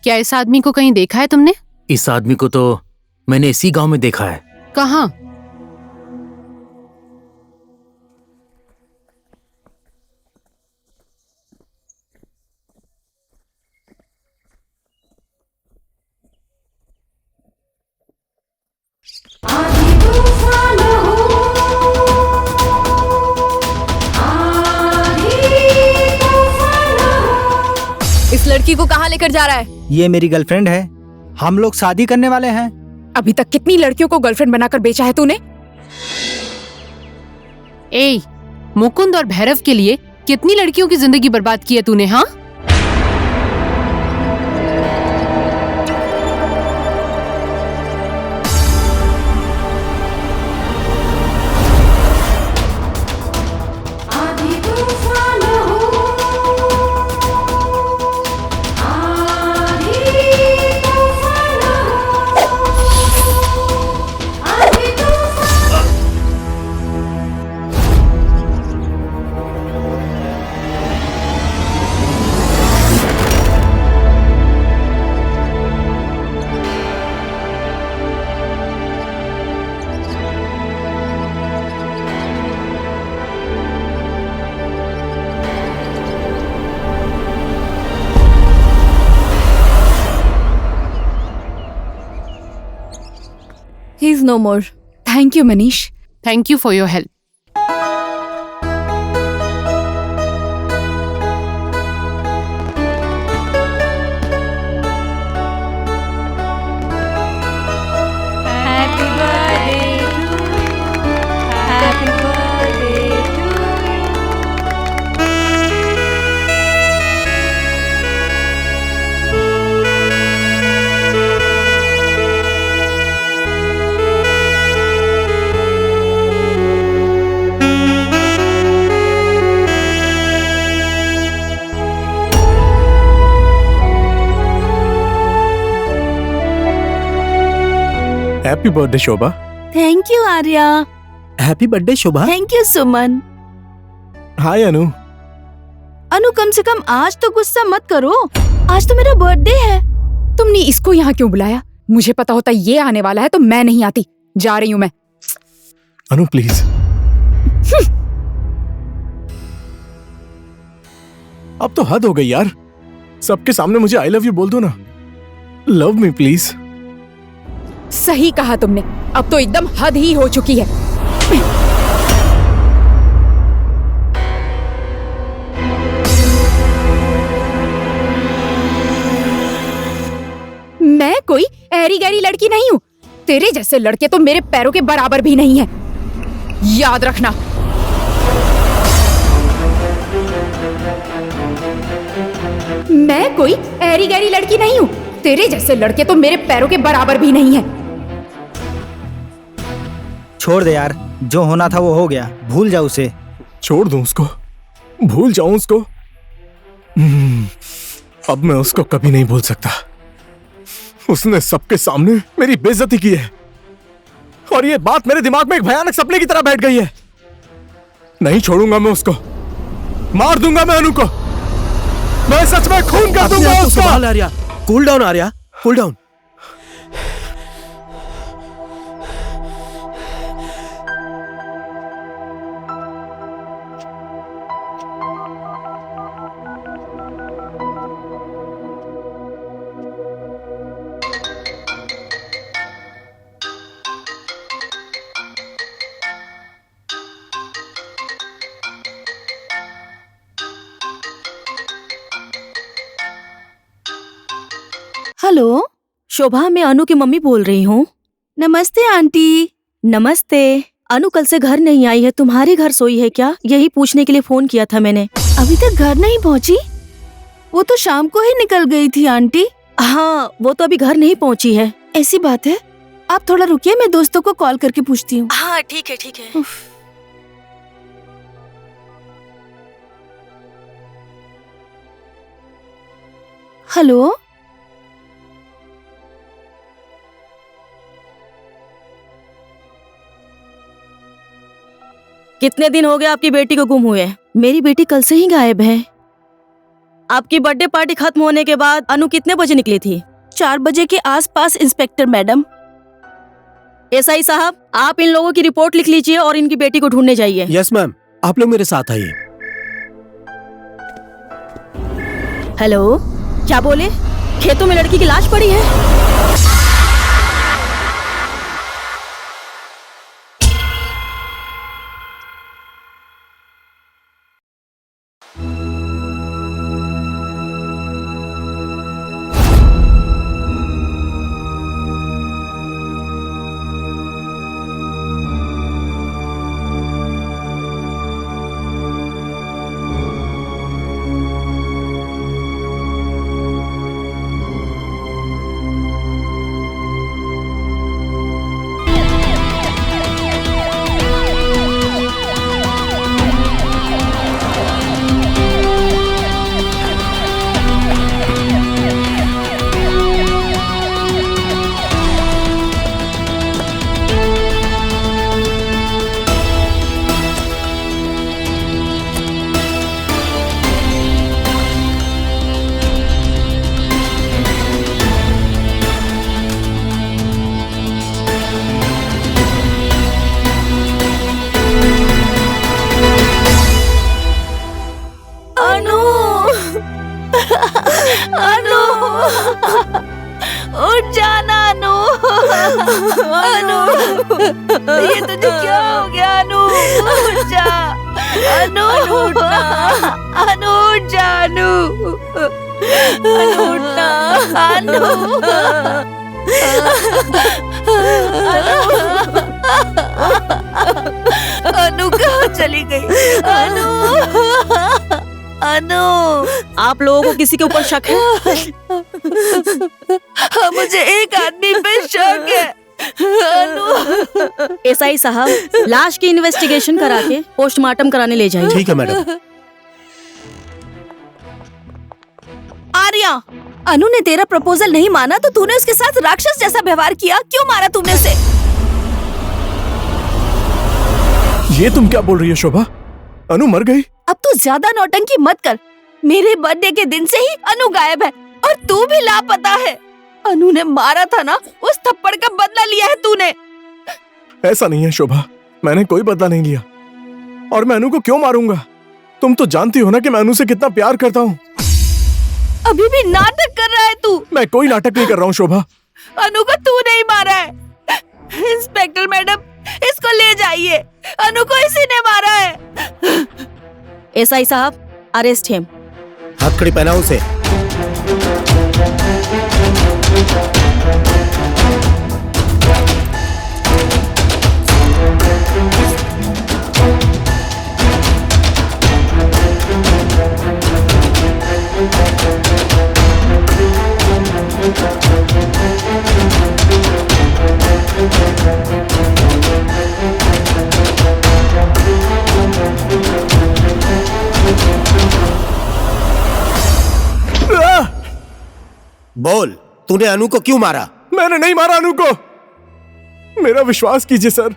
क्या इस आदमी को कहीं देखा है तुमने? इस आदमी को तो मैंने इसी गांव में देखा है। कहाँ? इस लड़की को कहाँ लेकर जा रहा है? ये मेरी गर्लफ्रेंड है, हम लोग शादी करने वाले हैं। अभी तक कितनी लड़कियों को गर्लफ्रेंड बनाकर बेचा है तूने? ए, मुकुंद और भैरव के लिए कितनी लड़कियों की जिंदगी बर्बाद की है तूने? हाँ, He is no more. Thank you Manish. Thank you for your help. Happy birthday Shobha. Thank you Arya. Happy birthday Shobha. Thank you Suman. Hi Anu. Anu कम से कम आज तो गुस्सा मत करो, आज तो मेरा बर्थडे है। तुमने इसको यहाँ क्यों बुलाया? मुझे पता होता ये आने वाला है तो मैं नहीं आती। जा रही हूँ मैं। अनु प्लीज। अब तो हद हो गई यार, सबके सामने मुझे आई लव यू बोल दो ना। Love me please. सही कहा तुमने, अब तो एकदम हद ही हो चुकी है। मैं कोई ऐरी गैरी लड़की नहीं हूँ। तेरे जैसे लड़के तो मेरे पैरों के बराबर भी नहीं है, याद रखना। मैं कोई ऐरी गैरी लड़की नहीं हूँ। तेरे जैसे लड़के तो मेरे पैरों के बराबर भी नहीं है। छोड़ दे यार, जो होना था वो हो गया, भूल जा उसे। छोड़ दूं उसको, भूल जाऊं उसको? अब मैं उसको कभी नहीं भूल सकता। उसने सबके सामने मेरी बेइज्जती की है और ये बात मेरे दिमाग में एक भयानक सपने की तरह बैठ गई है। नहीं छोड़ूंगा मैं उसको, मार दूंगा मैं अनु को। मैं सच में खून कर दूंगा उसको। Arya, cool down Arya, cool down. Hello Shobha, मैं अनु की मम्मी बोल रही हूँ। नमस्ते आंटी। नमस्ते। अनु कल से घर नहीं आई है, तुम्हारे घर सोई है क्या? यही पूछने के लिए फोन किया था मैंने। अभी तक घर नहीं पहुँची? वो तो शाम को ही निकल गई थी आंटी। हाँ, वो तो अभी घर नहीं पहुंची है। ऐसी बात है, आप थोड़ा रुकिए, मैं दोस्तों को कॉल करके पूछती हूँ। हाँ ठीक है ठीक है। हेलो, कितने दिन हो गए आपकी बेटी को गुम हुए? मेरी बेटी कल से ही गायब है। आपकी बर्थडे पार्टी खत्म होने के बाद अनु कितने बजे निकली थी? 4 बजे के आसपास इंस्पेक्टर मैडम। एसआई साहब, आप इन लोगों की रिपोर्ट लिख लीजिए और इनकी बेटी को ढूंढने जाइए। यस मैम, आप लोग मेरे साथ आइए। हेलो, क्या बोले? खेतों में लड़की की लाश पड़ी है? उठ जाना अनु। अनु, ये तुझे क्या हो गया अनु? उठ जा अनु, उठना अनु, उठ जा अनु, उठना अनु, अनु कहाँ चली गई? अनु, अनु, आप लोगों को किसी के ऊपर शक है? मुझे एक आदमी पे शक है। अनु, एसआई साहब, लाश की इन्वेस्टिगेशन करा के पोस्टमार्टम कराने ले जाइए। ठीक है मैडम। आर्या, अनु ने तेरा प्रपोजल नहीं माना तो तूने उसके साथ राक्षस जैसा व्यवहार किया। क्यों मारा तुमने उसे? ये तुम क्या बोल रही है शोभा? अनु मर गई? अब तू ज्यादा नौटंकी मत कर। मेरे बर्थडे के दिन से ही अनु गायब है और तू भी लापता है। अनु ने मारा था ना, उस थप्पड़ का बदला लिया है तूने। ऐसा नहीं है शोभा, मैंने कोई बदला नहीं लिया। और मैं अनु को क्यों मारूंगा? तुम तो जानती हो ना कि मैं अनु से कितना प्यार करता हूँ। अभी भी नाटक कर रहा है तू। मैं कोई नाटक नहीं कर रहा हूँ शोभा। अनु को तू नहीं मारा है। इंस्पेक्टर मैडम, इसको ले जाइए। अनु को इसी ने मारा है। एसआई साहब, अरेस्ट हिम। हथकड़ी पहनाओ उसे। बोल, तूने अनु को क्यों मारा? मैंने नहीं मारा अनु को। मेरा विश्वास कीजिए सर,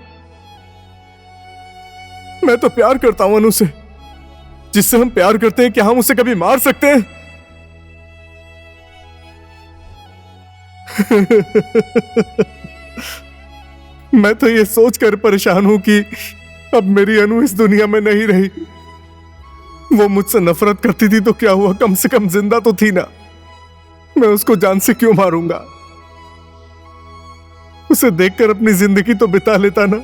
मैं तो प्यार करता हूं अनु से। जिससे हम प्यार करते हैं, क्या हम उसे कभी मार सकते हैं? मैं तो ये सोचकर परेशान हूं कि अब मेरी अनु इस दुनिया में नहीं रही। वो मुझसे नफरत करती थी तो क्या हुआ, कम से कम जिंदा तो थी ना। मैं उसको जान से क्यों मारूंगा? उसे देखकर अपनी जिंदगी तो बिता लेता ना।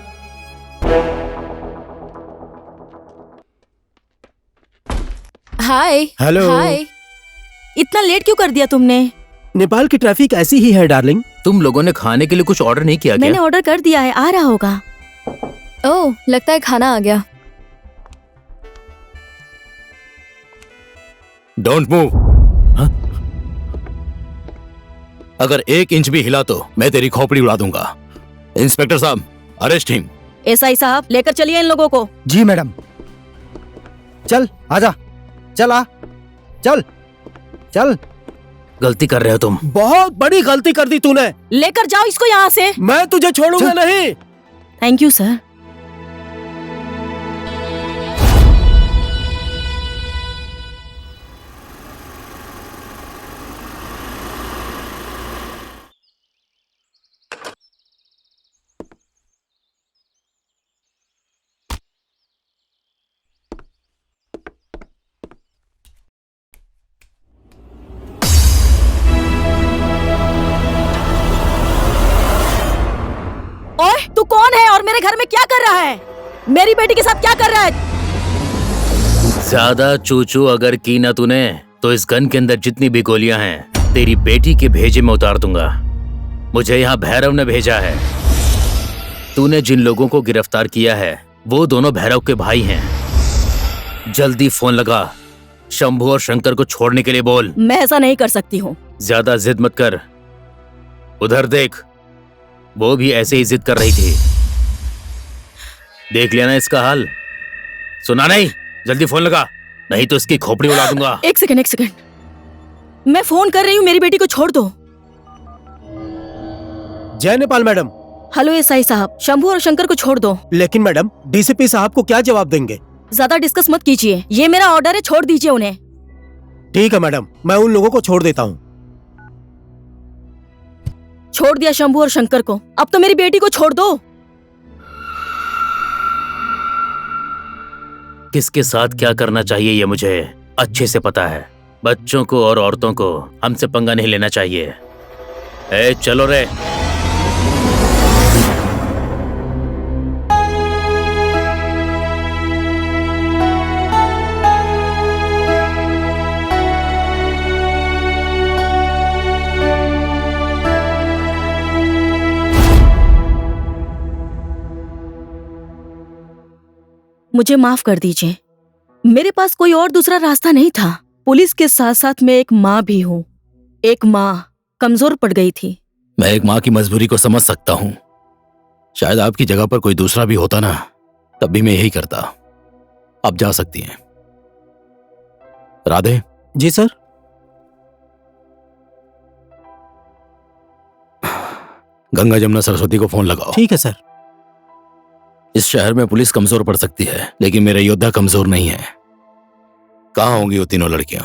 हाय। हेलो। हाय। इतना लेट क्यों कर दिया तुमने? नेपाल की ट्रैफिक ऐसी ही है डार्लिंग। तुम लोगों ने खाने के लिए कुछ ऑर्डर नहीं किया क्या? मैंने ऑर्डर कर दिया है, आ रहा होगा। ओह, लगता है खाना आ गया। Don't move. अगर 1 इंच भी हिला तो मैं तेरी खोपड़ी उड़ा दूंगा। इंस्पेक्टर साहब, अरेस्ट हिम। एसआई साहब, लेकर चलिए इन लोगों को। जी मैडम। चल आजा, चल आ, चल चल। गलती कर रहे हो तुम। बहुत बड़ी गलती कर दी तूने। लेकर जाओ इसको यहाँ से। मैं तुझे छोड़ूंगा नहीं। Thank you sir. ओए, तू कौन है और मेरे घर में क्या कर रहा है? मेरी बेटी के साथ क्या कर रहा है? ज्यादा चूचू अगर की ना तूने तो इस गन के अंदर जितनी भी गोलियां हैं तेरी बेटी के भेजे में उतार दूंगा। मुझे यहाँ भैरव ने भेजा है। तूने जिन लोगों को गिरफ्तार किया है वो दोनों भैरव के भाई हैं। जल्दी फोन लगा, शंभू और शंकर को छोड़ने के लिए बोल। मैं ऐसा नहीं कर सकती हूँ। ज्यादा जिद मत कर। उधर देख, वो भी ऐसे ही जिद कर रही थी। देख लिया ना इसका हाल। सुना नहीं? जल्दी फोन लगा, नहीं तो इसकी खोपड़ी उड़ा दूंगा। एक सेकंड। मैं फोन कर रही हूँ, मेरी बेटी को छोड़ दो। जय नेपाल मैडम। हेलो एसआई साहब, शंभू और शंकर को छोड़ दो। लेकिन मैडम, डीसीपी साहब को क्या जवाब देंगे? ज्यादा डिस्कस मत कीजिए, ये मेरा ऑर्डर है, छोड़ दीजिए उन्हें। ठीक है मैडम, मैं उन लोगों को छोड़ देता हूँ। छोड़ दिया शंभू और शंकर को, अब तो मेरी बेटी को छोड़ दो। किसके साथ क्या करना चाहिए ये मुझे अच्छे से पता है। बच्चों को और औरतों को हमसे पंगा नहीं लेना चाहिए। ए, चलो रे। मुझे माफ कर दीजिए, मेरे पास कोई और दूसरा रास्ता नहीं था। पुलिस के साथ साथ मैं एक माँ भी हूँ। एक माँ कमजोर पड़ गई थी। मैं एक माँ की मजबूरी को समझ सकता हूँ। शायद आपकी जगह पर कोई दूसरा भी होता ना, तब भी मैं यही करता। आप जा सकती हैं। राधे। जी सर। गंगा जमुना सरस्वती को फोन लगाओ। ठीक है सर। इस शहर में पुलिस कमजोर पड़ सकती है, लेकिन मेरे योद्धा कमजोर नहीं है। कहाँ होंगी वो तीनों लड़कियां?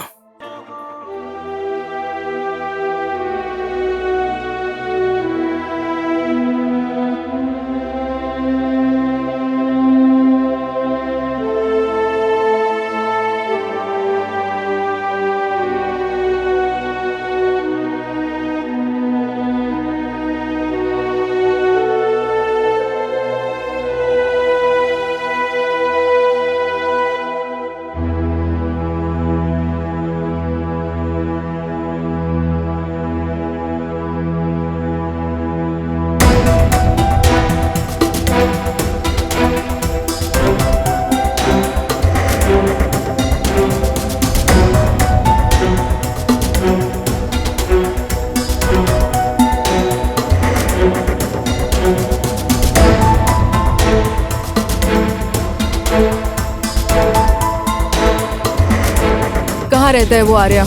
कहाँ रहता है वो आर्या?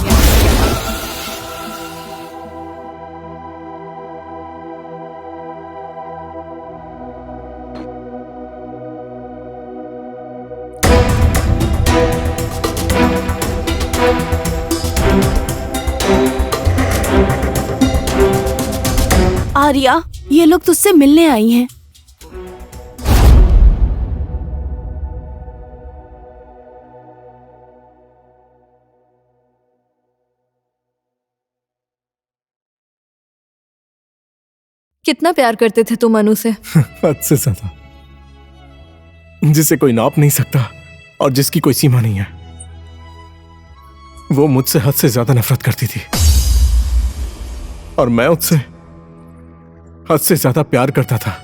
आर्या, ये लोग तुझसे मिलने आई हैं। कितना प्यार करते थे तुम अनु से? हद से ज्यादा, जिसे कोई नाप नहीं सकता और जिसकी कोई सीमा नहीं है। वो मुझसे हद से ज्यादा नफरत करती थी और मैं उससे हद से ज्यादा प्यार करता था।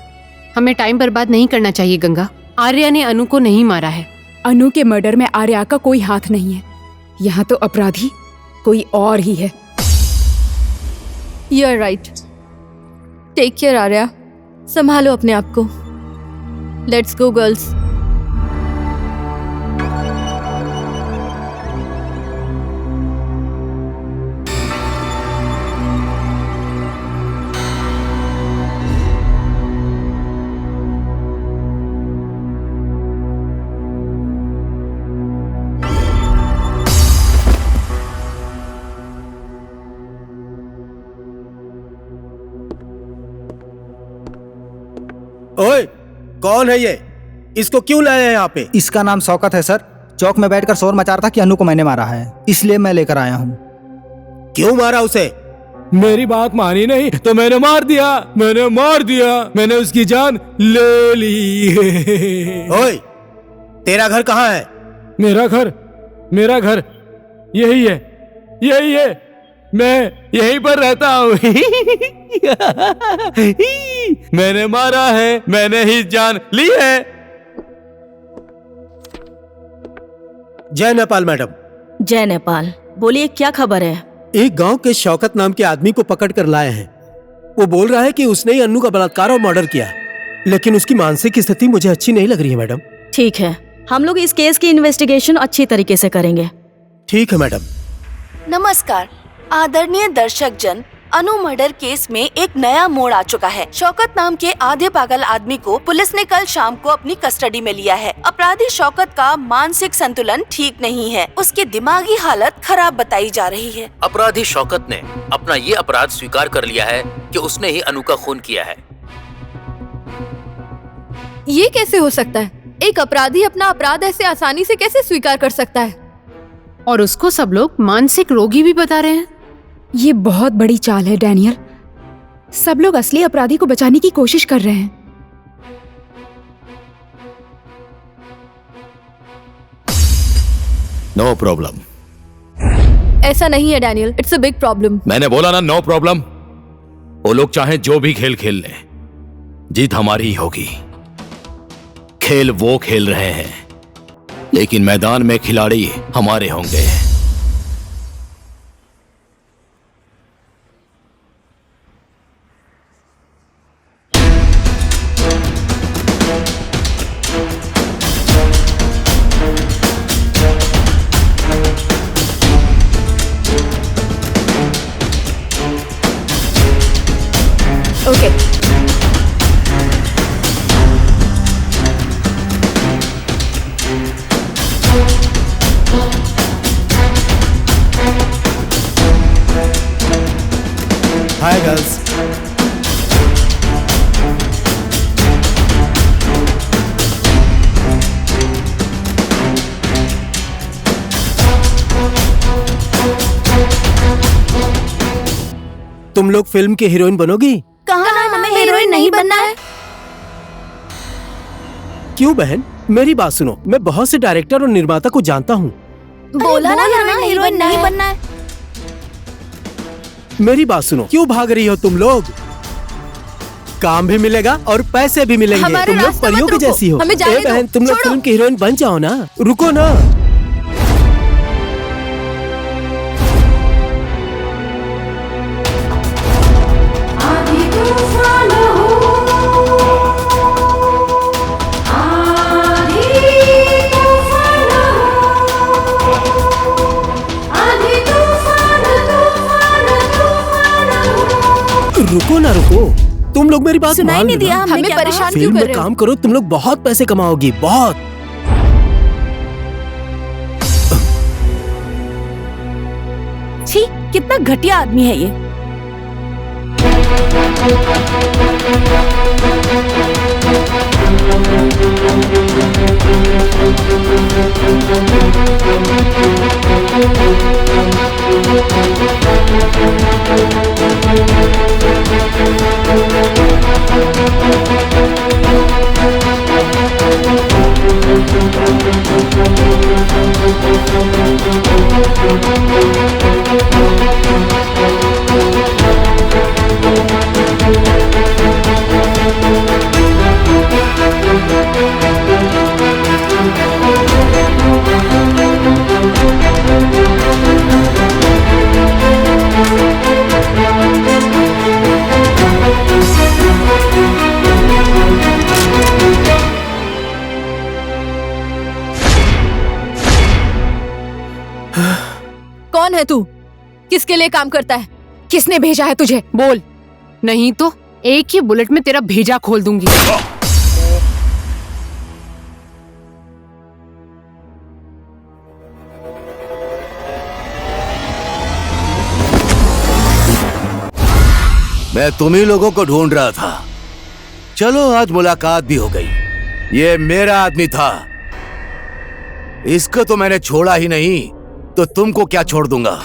हमें टाइम बर्बाद नहीं करना चाहिए गंगा। आर्या ने अनु को नहीं मारा है। अनु के मर्डर में आर्या का कोई हाथ नहीं है। यहाँ तो अपराधी कोई और ही है। You are right. Take care Arya, संभालो अपने आप को। Let's go girls. ओए, कौन है ये? इसको क्यों लाया है यहाँ पे? इसका नाम शौकत है सर। चौक में बैठकर शोर मचा रहा था कि अनु को मैंने मारा है, इसलिए मैं लेकर आया हूँ। क्यों मारा उसे? मेरी बात मानी नहीं तो मैंने मार दिया, मैंने उसकी जान ले ली। ओए, तेरा घर कहाँ है? मेरा घर यही है, मैं यहीं पर रहता हूँ। मैंने मारा है, मैंने ही जान ली है। जय नेपाल मैडम। जय नेपाल। बोलिए क्या खबर है? एक गांव के शौकत नाम के आदमी को पकड़ कर लाए हैं। वो बोल रहा है कि उसने ही अन्नू का बलात्कार और मर्डर किया, लेकिन उसकी मानसिक स्थिति मुझे अच्छी नहीं लग रही है मैडम। ठीक है, हम लोग इस केस की इन्वेस्टिगेशन अच्छी तरीके से करेंगे। ठीक है मैडम। नमस्कार आदरणीय दर्शक जन, अनु मर्डर केस में एक नया मोड़ आ चुका है। शौकत नाम के आधे पागल आदमी को पुलिस ने कल शाम को अपनी कस्टडी में लिया है। अपराधी शौकत का मानसिक संतुलन ठीक नहीं है, उसकी दिमागी हालत खराब बताई जा रही है। अपराधी शौकत ने अपना ये अपराध स्वीकार कर लिया है कि उसने ही अनु का खून किया है। ये कैसे हो सकता है? एक अपराधी अपना अपराध ऐसे आसानी से कैसे स्वीकार कर सकता है? और उसको सब लोग मानसिक रोगी भी बता रहे हैं। ये बहुत बड़ी चाल है डैनियल। सब लोग असली अपराधी को बचाने की कोशिश कर रहे हैं। No problem. ऐसा नहीं है Daniel, it's a big problem. मैंने बोला ना नो प्रॉब्लम। वो लोग चाहे जो भी खेल खेल लें, जीत हमारी ही होगी। खेल वो खेल रहे हैं, लेकिन मैदान में खिलाड़ी हमारे होंगे। ओके। Hi girls. तुम लोग फिल्म की हीरोइन बनोगी? कहाँ हमें हीरोइन नहीं बनना है। क्यों बहन? मेरी बात सुनो, मैं बहुत से डायरेक्टर और निर्माता को जानता हूँ। बोला ना हमें हीरोइन नहीं बनना है। मेरी बात सुनो, क्यों भाग रही हो तुम लोग? काम भी मिलेगा और पैसे भी मिलेंगे। तुम लोग परियों की जैसी हो। ए बहन, तुम लोग फिल्म की हीरोइन बन जाओ ना। रुको ना। रुको ना रुको, तुम लोग मेरी बात सुनाई नहीं दिया। हमें परेशान क्यों फिल्म कर में रहे हो? काम करो, तुम लोग बहुत पैसे कमाओगी, बहुत। छी, कितना घटिया आदमी है ये। है तू? किसके लिए काम करता है? किसने भेजा है तुझे? बोल, नहीं तो एक ही बुलेट में तेरा भेजा खोल दूंगी। मैं तुम्ही लोगों को ढूंढ रहा था। चलो आज मुलाकात भी हो गई। ये मेरा आदमी था, इसको तो मैंने छोड़ा ही नहीं, तो तुमको क्या छोड़ दूंगा।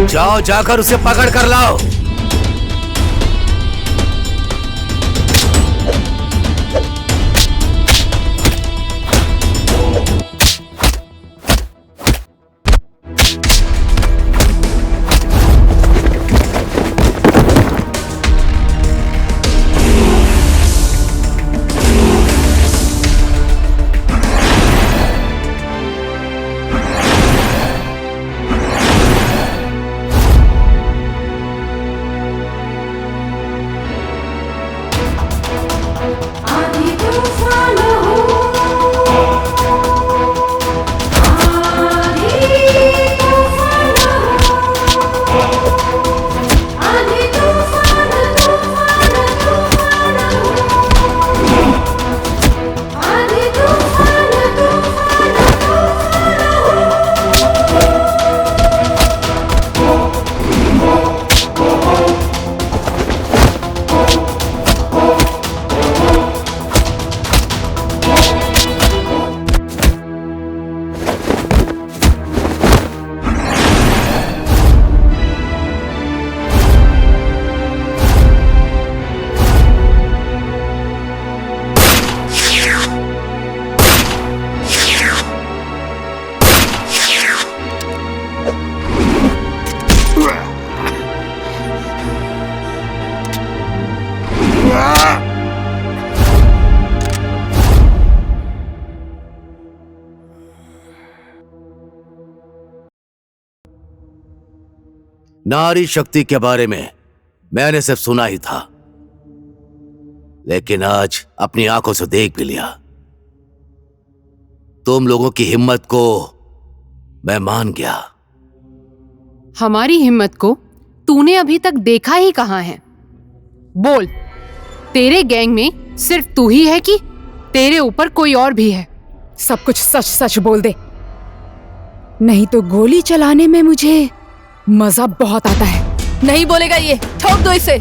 जाओ, जाकर उसे पकड़ कर लाओ। नारी शक्ति के बारे में मैंने सिर्फ सुना ही था, लेकिन आज अपनी आंखों से देख भी लिया। तुम लोगों की हिम्मत को मैं मान गया। हमारी हिम्मत को तूने अभी तक देखा ही कहां है? बोल, तेरे गैंग में सिर्फ तू ही है कि तेरे ऊपर कोई और भी है? सब कुछ सच सच बोल दे, नहीं तो गोली चलाने में मुझे मजा बहुत आता है। नहीं बोलेगा ये, ठोक दो इसे।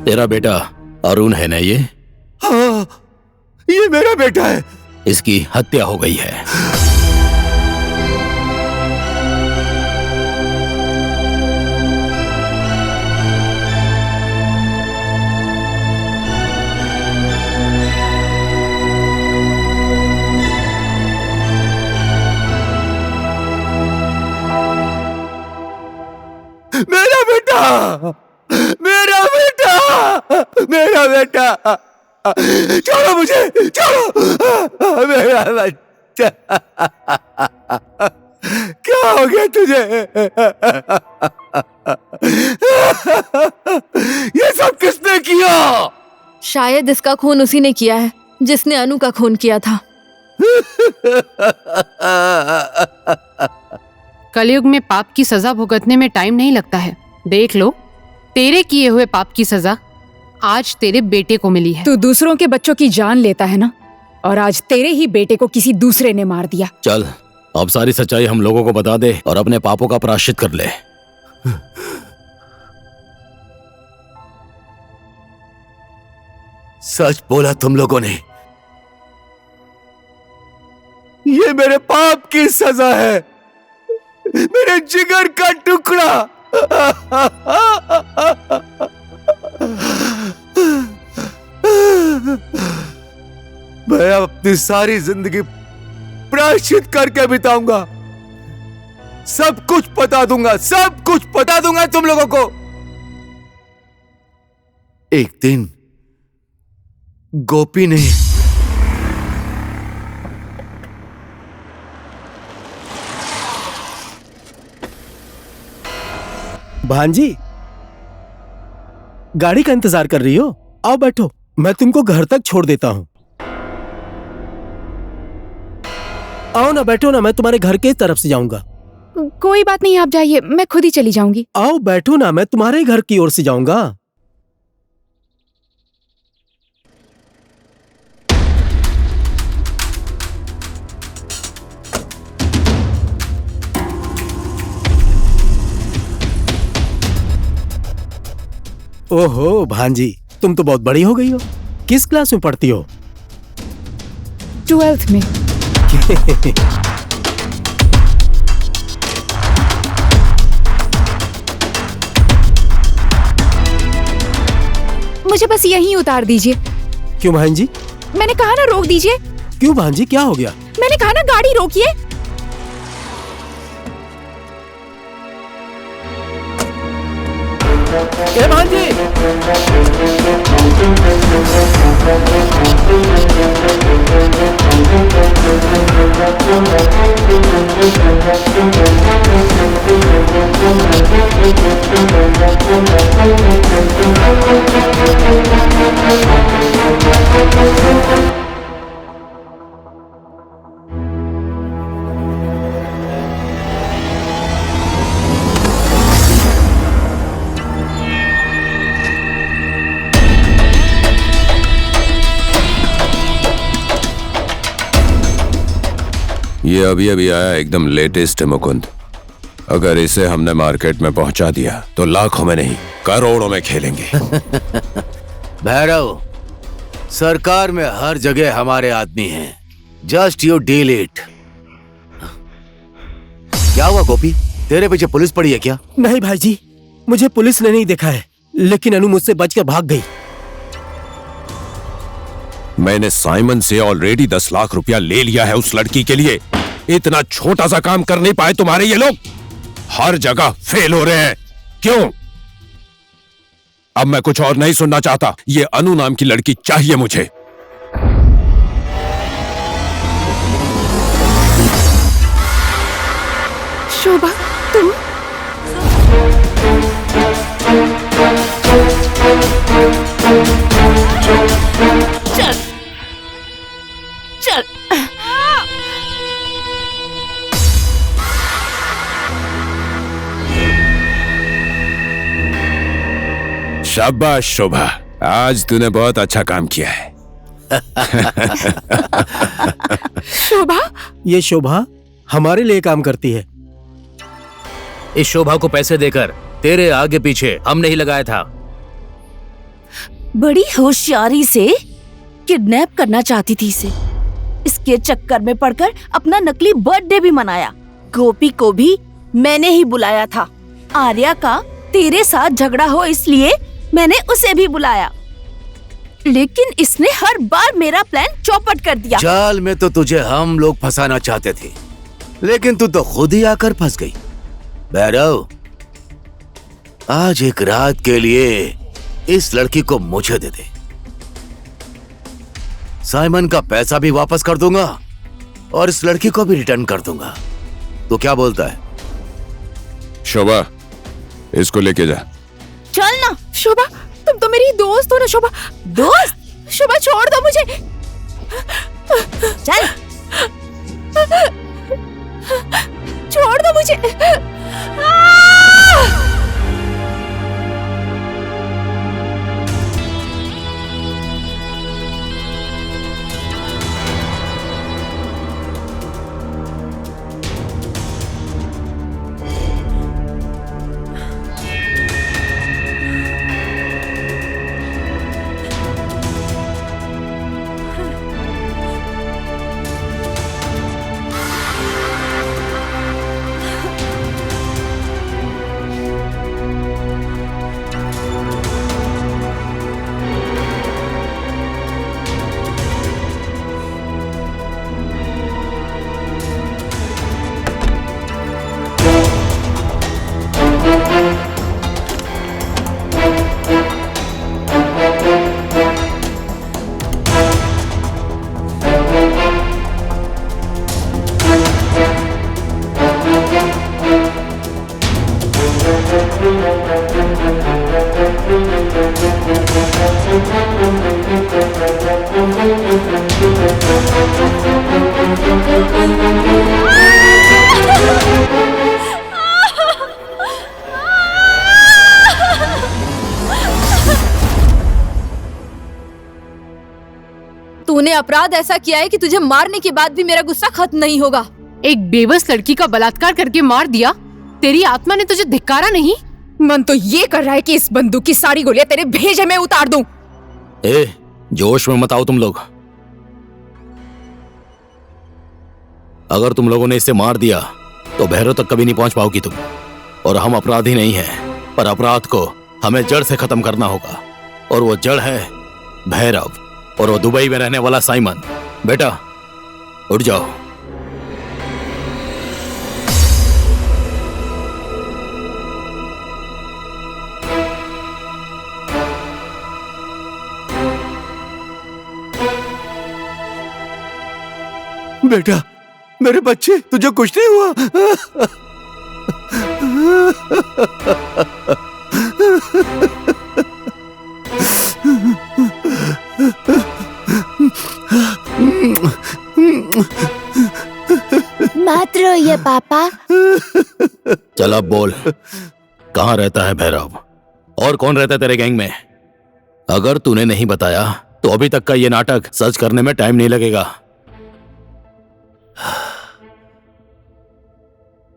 तेरा बेटा अरुण है ना ये? हाँ, ये मेरा बेटा है। इसकी हत्या हो गई है। मेरा बेटा, मेरा बेटा, मेरा बेटा, छोड़ो मुझे, छोड़ो मेरा बच्चा। क्या हो गया तुझे? ये सब किसने किया? शायद इसका खून उसी ने किया है जिसने अनु का खून किया था। कलयुग में पाप की सजा भुगतने में टाइम नहीं लगता है। देख लो, तेरे किए हुए पाप की सजा आज तेरे बेटे को मिली है। तू दूसरों के बच्चों की जान लेता है ना, और आज तेरे ही बेटे को किसी दूसरे ने मार दिया। चल अब सारी सच्चाई हम लोगों को बता दे और अपने पापों का प्रायश्चित कर ले। सच बोला तुम लोगों ने। ये मेरे पाप की सजा है, मेरे जिगर का टुकड़ा। मैं अपनी सारी जिंदगी प्रायश्चित करके बिताऊंगा। सब कुछ बता दूंगा, सब कुछ बता दूंगा तुम लोगों को। एक दिन गोपी ने भांजी, गाड़ी का इंतजार कर रही हो? आओ बैठो, मैं तुमको घर तक छोड़ देता हूँ। आओ ना, बैठो ना, मैं तुम्हारे घर के तरफ से जाऊंगा। कोई बात नहीं, आप जाइए, मैं खुद ही चली जाऊंगी। आओ बैठो ना, मैं तुम्हारे घर की ओर से जाऊंगा। ओहो भांजी, तुम तो बहुत बड़ी हो गई हो। किस क्लास में पढ़ती हो? 12th में। मुझे बस यहीं उतार दीजिए। क्यों भांजी? मैंने कहा ना रोक दीजिए। क्यों भांजी, क्या हो गया? मैंने कहा ना गाड़ी रोकिए। ए भांजी! ये अभी अभी आया, एकदम लेटेस्ट है मुकुंद। अगर इसे हमने मार्केट में पहुंचा दिया तो लाखों में नहीं करोड़ों में खेलेंगे। भैरव, सरकार में हर जगह हमारे आदमी हैं। Just you deal it. क्या हुआ गोपी, तेरे पीछे पुलिस पड़ी है क्या? नहीं भाईजी, मुझे पुलिस ने नहीं देखा है, लेकिन अनु मुझसे बचकर भाग गई। मैंने साइमन से ऑलरेडी 10 लाख रुपया ले लिया है उस लड़की के लिए। इतना छोटा सा काम कर नहीं पाए तुम्हारे ये लोग? हर जगह फेल हो रहे हैं, क्यों? अब मैं कुछ और नहीं सुनना चाहता। ये अनु नाम की लड़की चाहिए मुझे। शोभा, तुम? चल चल। शाबाश शोभा, आज तूने बहुत अच्छा काम किया है। शोभा? ये शोभा हमारे लिए काम करती है। इस शोभा को पैसे देकर तेरे आगे पीछे हमने ही लगाया था। बड़ी होशियारी से किडनैप करना चाहती थी इसे। इसके चक्कर में पड़कर अपना नकली बर्थडे भी मनाया। गोपी को भी मैंने ही बुलाया था। आर्या का तेरे साथ झगड़ा हो इसलिए मैंने उसे भी बुलाया, लेकिन इसने हर बार मेरा प्लान चौपट कर दिया। जाल में तो तुझे हम लोग फंसाना चाहते थे, लेकिन तू तो खुद ही आकर फंस गई। भैरव, आज एक रात के लिए इस लड़की को मुझे दे दे। साइमन का पैसा भी वापस कर दूंगा और इस लड़की को भी रिटर्न कर दूंगा। तो क्या बोलता है? शोभा, इसको लेके जा। चल ना। शोभा, तुम तो मेरी दोस्त हो ना। शोभा, दोस्त? शोभा छोड़ दो मुझे। चल। छोड़ दो मुझे। तूने अपराध ऐसा किया है कि तुझे मारने के बाद भी मेरा गुस्सा खत्म नहीं होगा। एक बेबस लड़की का बलात्कार करके मार दिया, तेरी आत्मा ने तुझे धिक्कारा नहीं? मन तो ये कर रहा है कि इस बंदूक की सारी गोलियां तेरे भेजे में उतार दूं। जोश में मत आओ तुम लोग। अगर तुम लोगों ने इसे मार दिया तो भैरव तक कभी नहीं पहुंच पाओगी तुम। और हम अपराधी नहीं हैं, पर अपराध को हमें जड़ से खत्म करना होगा। और वो जड़ है भैरव, और वो दुबई में रहने वाला साइमन। बेटा उठ जाओ। बेटा, मेरे बच्चे, तुझे कुछ नहीं हुआ? मत रोइए पापा। चल अब बोल, कहाँ रहता है भैरव और कौन रहता है तेरे गैंग में? अगर तूने नहीं बताया तो अभी तक का ये नाटक सच करने में टाइम नहीं लगेगा।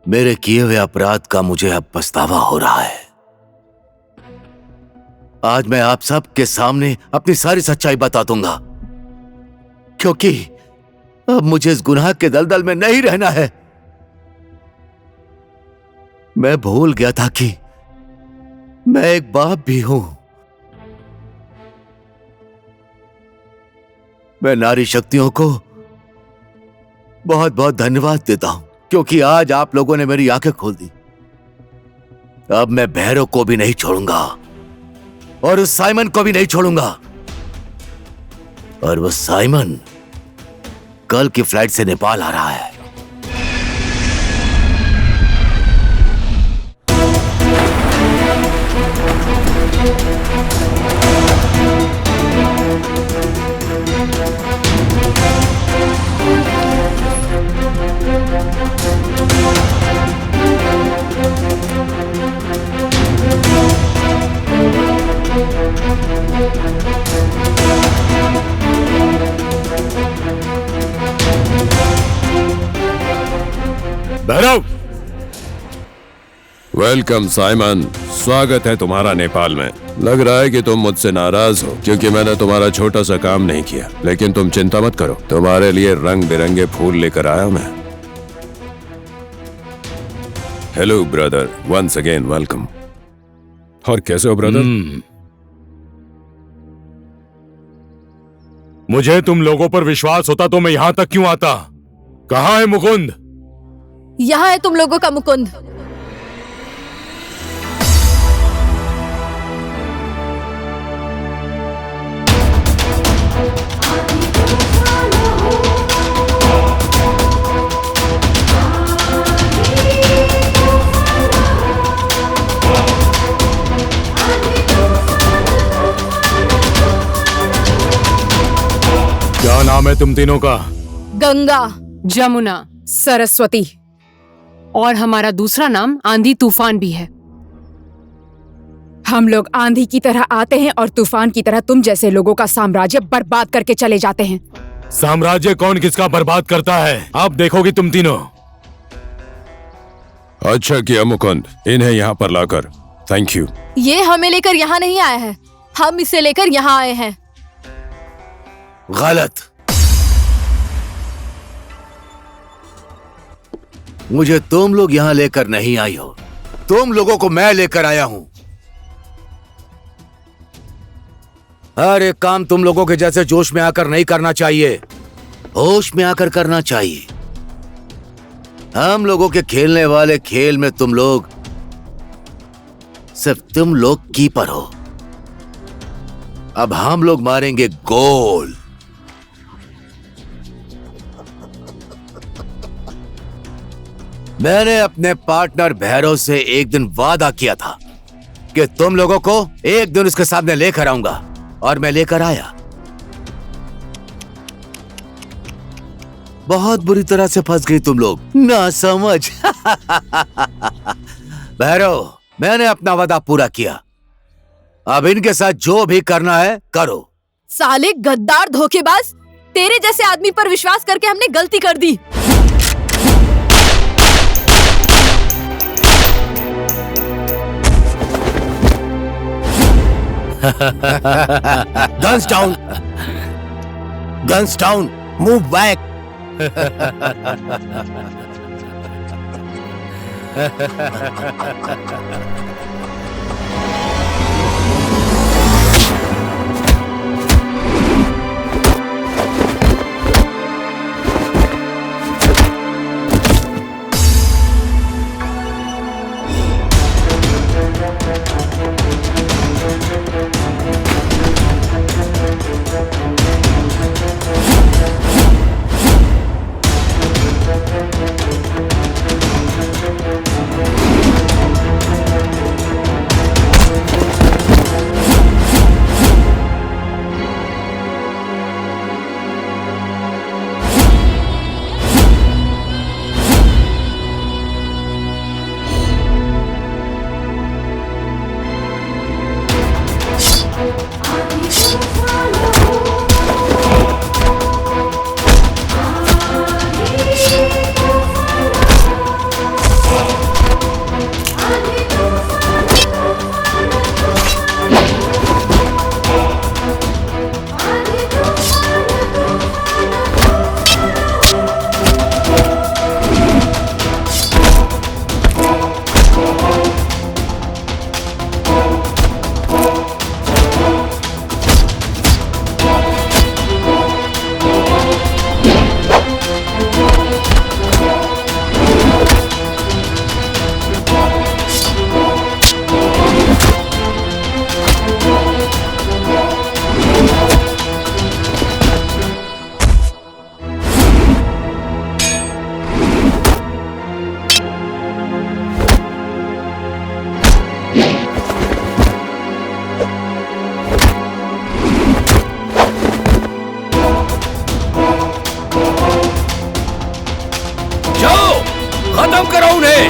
मेरे किए हुए अपराध का मुझे अब पछतावा हो रहा है। आज मैं आप सब के सामने अपनी सारी सच्चाई बता दूंगा, क्योंकि अब मुझे इस गुनाह के दलदल में नहीं रहना है। मैं भूल गया था कि मैं एक बाप भी हूं। मैं नारी शक्तियों को बहुत बहुत धन्यवाद देता हूं, क्योंकि आज आप लोगों ने मेरी आंखें खोल दी। अब मैं भैरव को भी नहीं छोड़ूंगा और उस साइमन को भी नहीं छोड़ूंगा। और वो साइमन कल की फ्लाइट से नेपाल आ रहा है। भैरव! वेलकम साइमन, स्वागत है तुम्हारा नेपाल में। लग रहा है कि तुम मुझसे नाराज हो क्योंकि मैंने तुम्हारा छोटा सा काम नहीं किया, लेकिन तुम चिंता मत करो, तुम्हारे लिए रंग बिरंगे फूल लेकर आया मैं। Hello brother, once again welcome. और कैसे हो ब्रदर? मुझे तुम लोगों पर विश्वास होता तो मैं यहां तक क्यों आता? कहाँ है मुकुंद? यहाँ है तुम लोगों का मुकुंद। क्या नाम है तुम तीनों का? गंगा, जमुना, सरस्वती, और हमारा दूसरा नाम आंधी तूफान भी है। हम लोग आंधी की तरह आते हैं और तूफान की तरह तुम जैसे लोगों का साम्राज्य बर्बाद करके चले जाते हैं। साम्राज्य कौन किसका बर्बाद करता है, आप देखोगे तुम तीनों। अच्छा किया मुकुंद, इन्हें यहाँ पर लाकर। Thank you. ये हमें लेकर यहाँ नहीं आया है, हम इसे लेकर यहाँ आए हैं। गलत। मुझे तुम लोग यहां लेकर नहीं आई हो, तुम लोगों को मैं लेकर आया हूं। हर एक काम तुम लोगों के जैसे जोश में आकर नहीं करना चाहिए, होश में आकर करना चाहिए। हम लोगों के खेलने वाले खेल में तुम लोग, सिर्फ तुम लोग कीपर हो। अब हम लोग मारेंगे गोल। मैंने अपने पार्टनर भैरव से एक दिन वादा किया था कि तुम लोगों को एक दिन उसके सामने लेकर आऊंगा, और मैं लेकर आया। बहुत बुरी तरह से फंस गई तुम लोग, ना समझ। भैरव, मैंने अपना वादा पूरा किया, अब इनके साथ जो भी करना है करो। साले गद्दार धोखेबाज, तेरे जैसे आदमी पर विश्वास करके हमने गलती कर दी। Guns down. Guns down. Move back. खत्म करो उन्हें।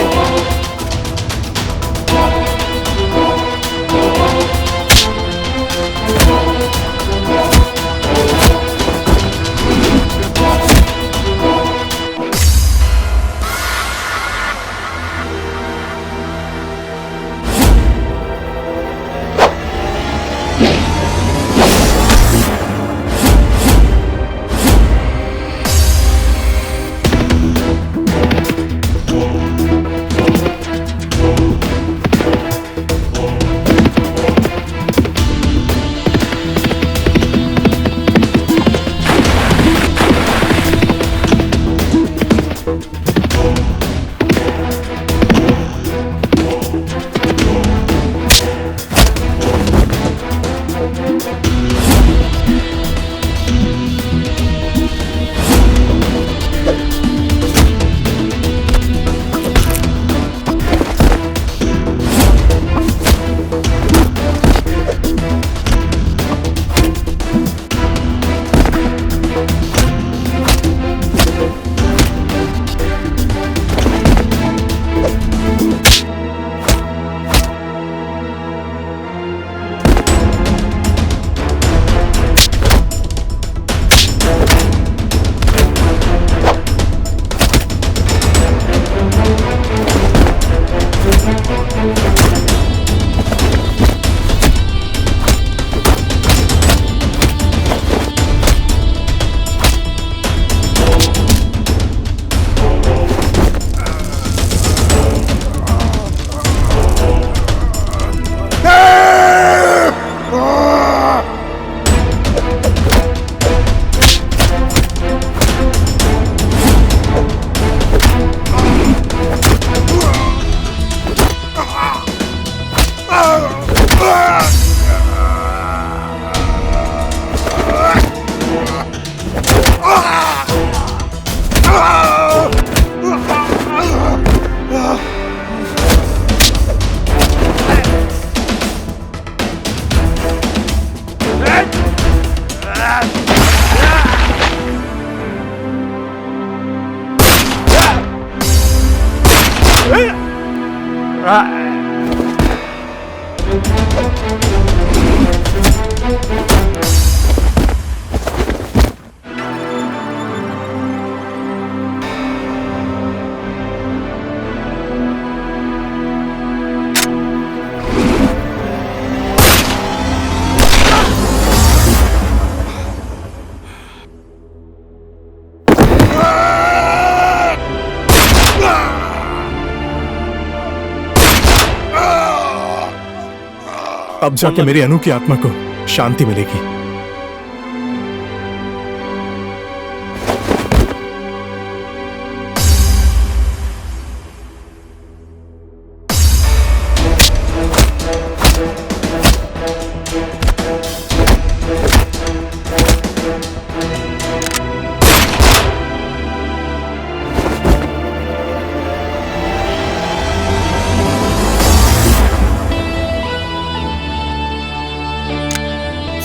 अब जाके मेरी अनु की आत्मा को शांति मिलेगी।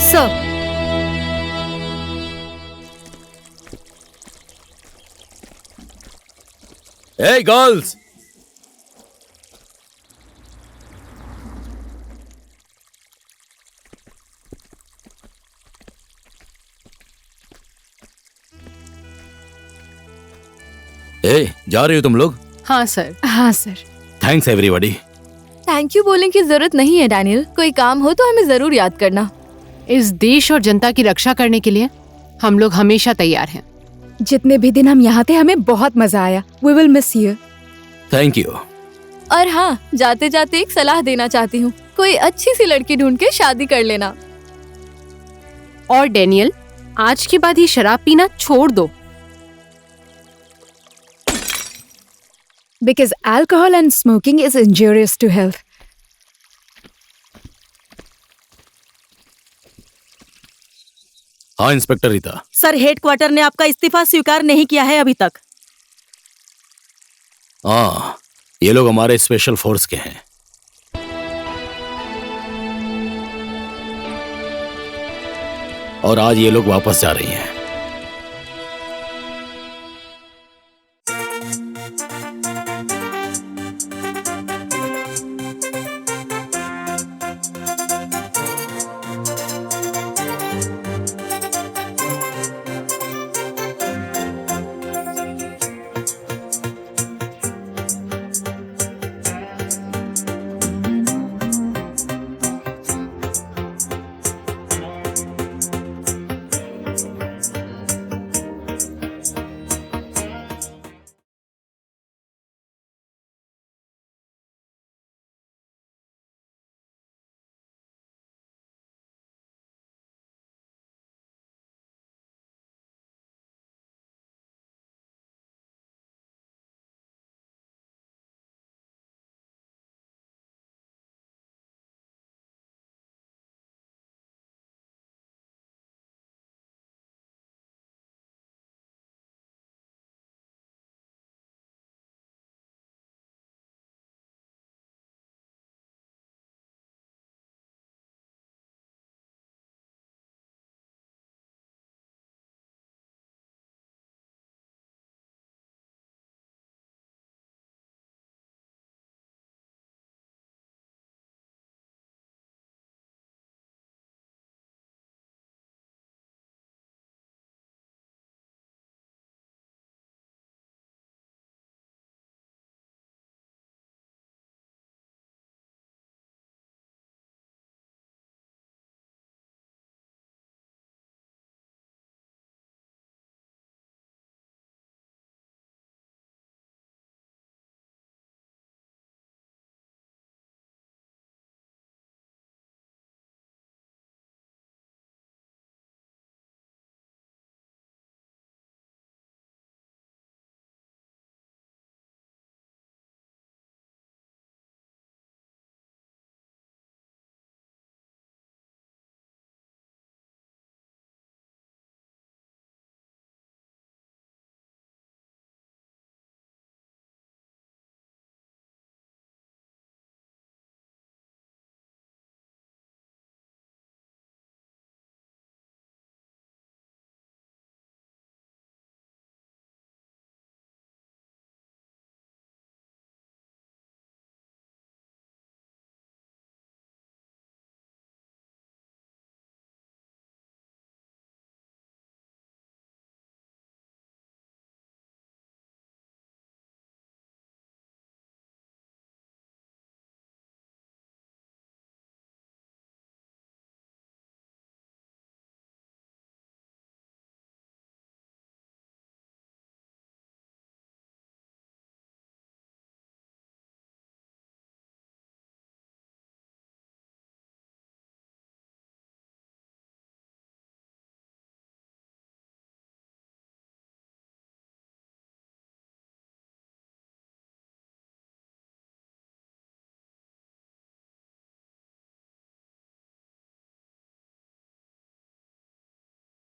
Sir, Hey girls! जा रही हो तुम लोग? हाँ सर। हाँ sir. Thanks everybody. Thank you बोलने की जरूरत नहीं है डैनियल, कोई काम हो तो हमें जरूर याद करना। इस देश और जनता की रक्षा करने के लिए हम लोग हमेशा तैयार हैं। जितने भी दिन हम यहाँ थे हमें बहुत मजा आया। We will miss you. Thank you. और हाँ, जाते जाते एक सलाह देना चाहती हूँ, कोई अच्छी सी लड़की ढूंढ के शादी कर लेना। और डैनियल, आज के बाद ये शराब पीना छोड़ दो। Because alcohol and smoking is injurious to health. हाँ इंस्पेक्टर रीता। सर, हेडक्वार्टर ने आपका इस्तीफा स्वीकार नहीं किया है अभी तक। हाँ, ये लोग हमारे स्पेशल फोर्स के हैं। और आज ये लोग वापस जा रही हैं।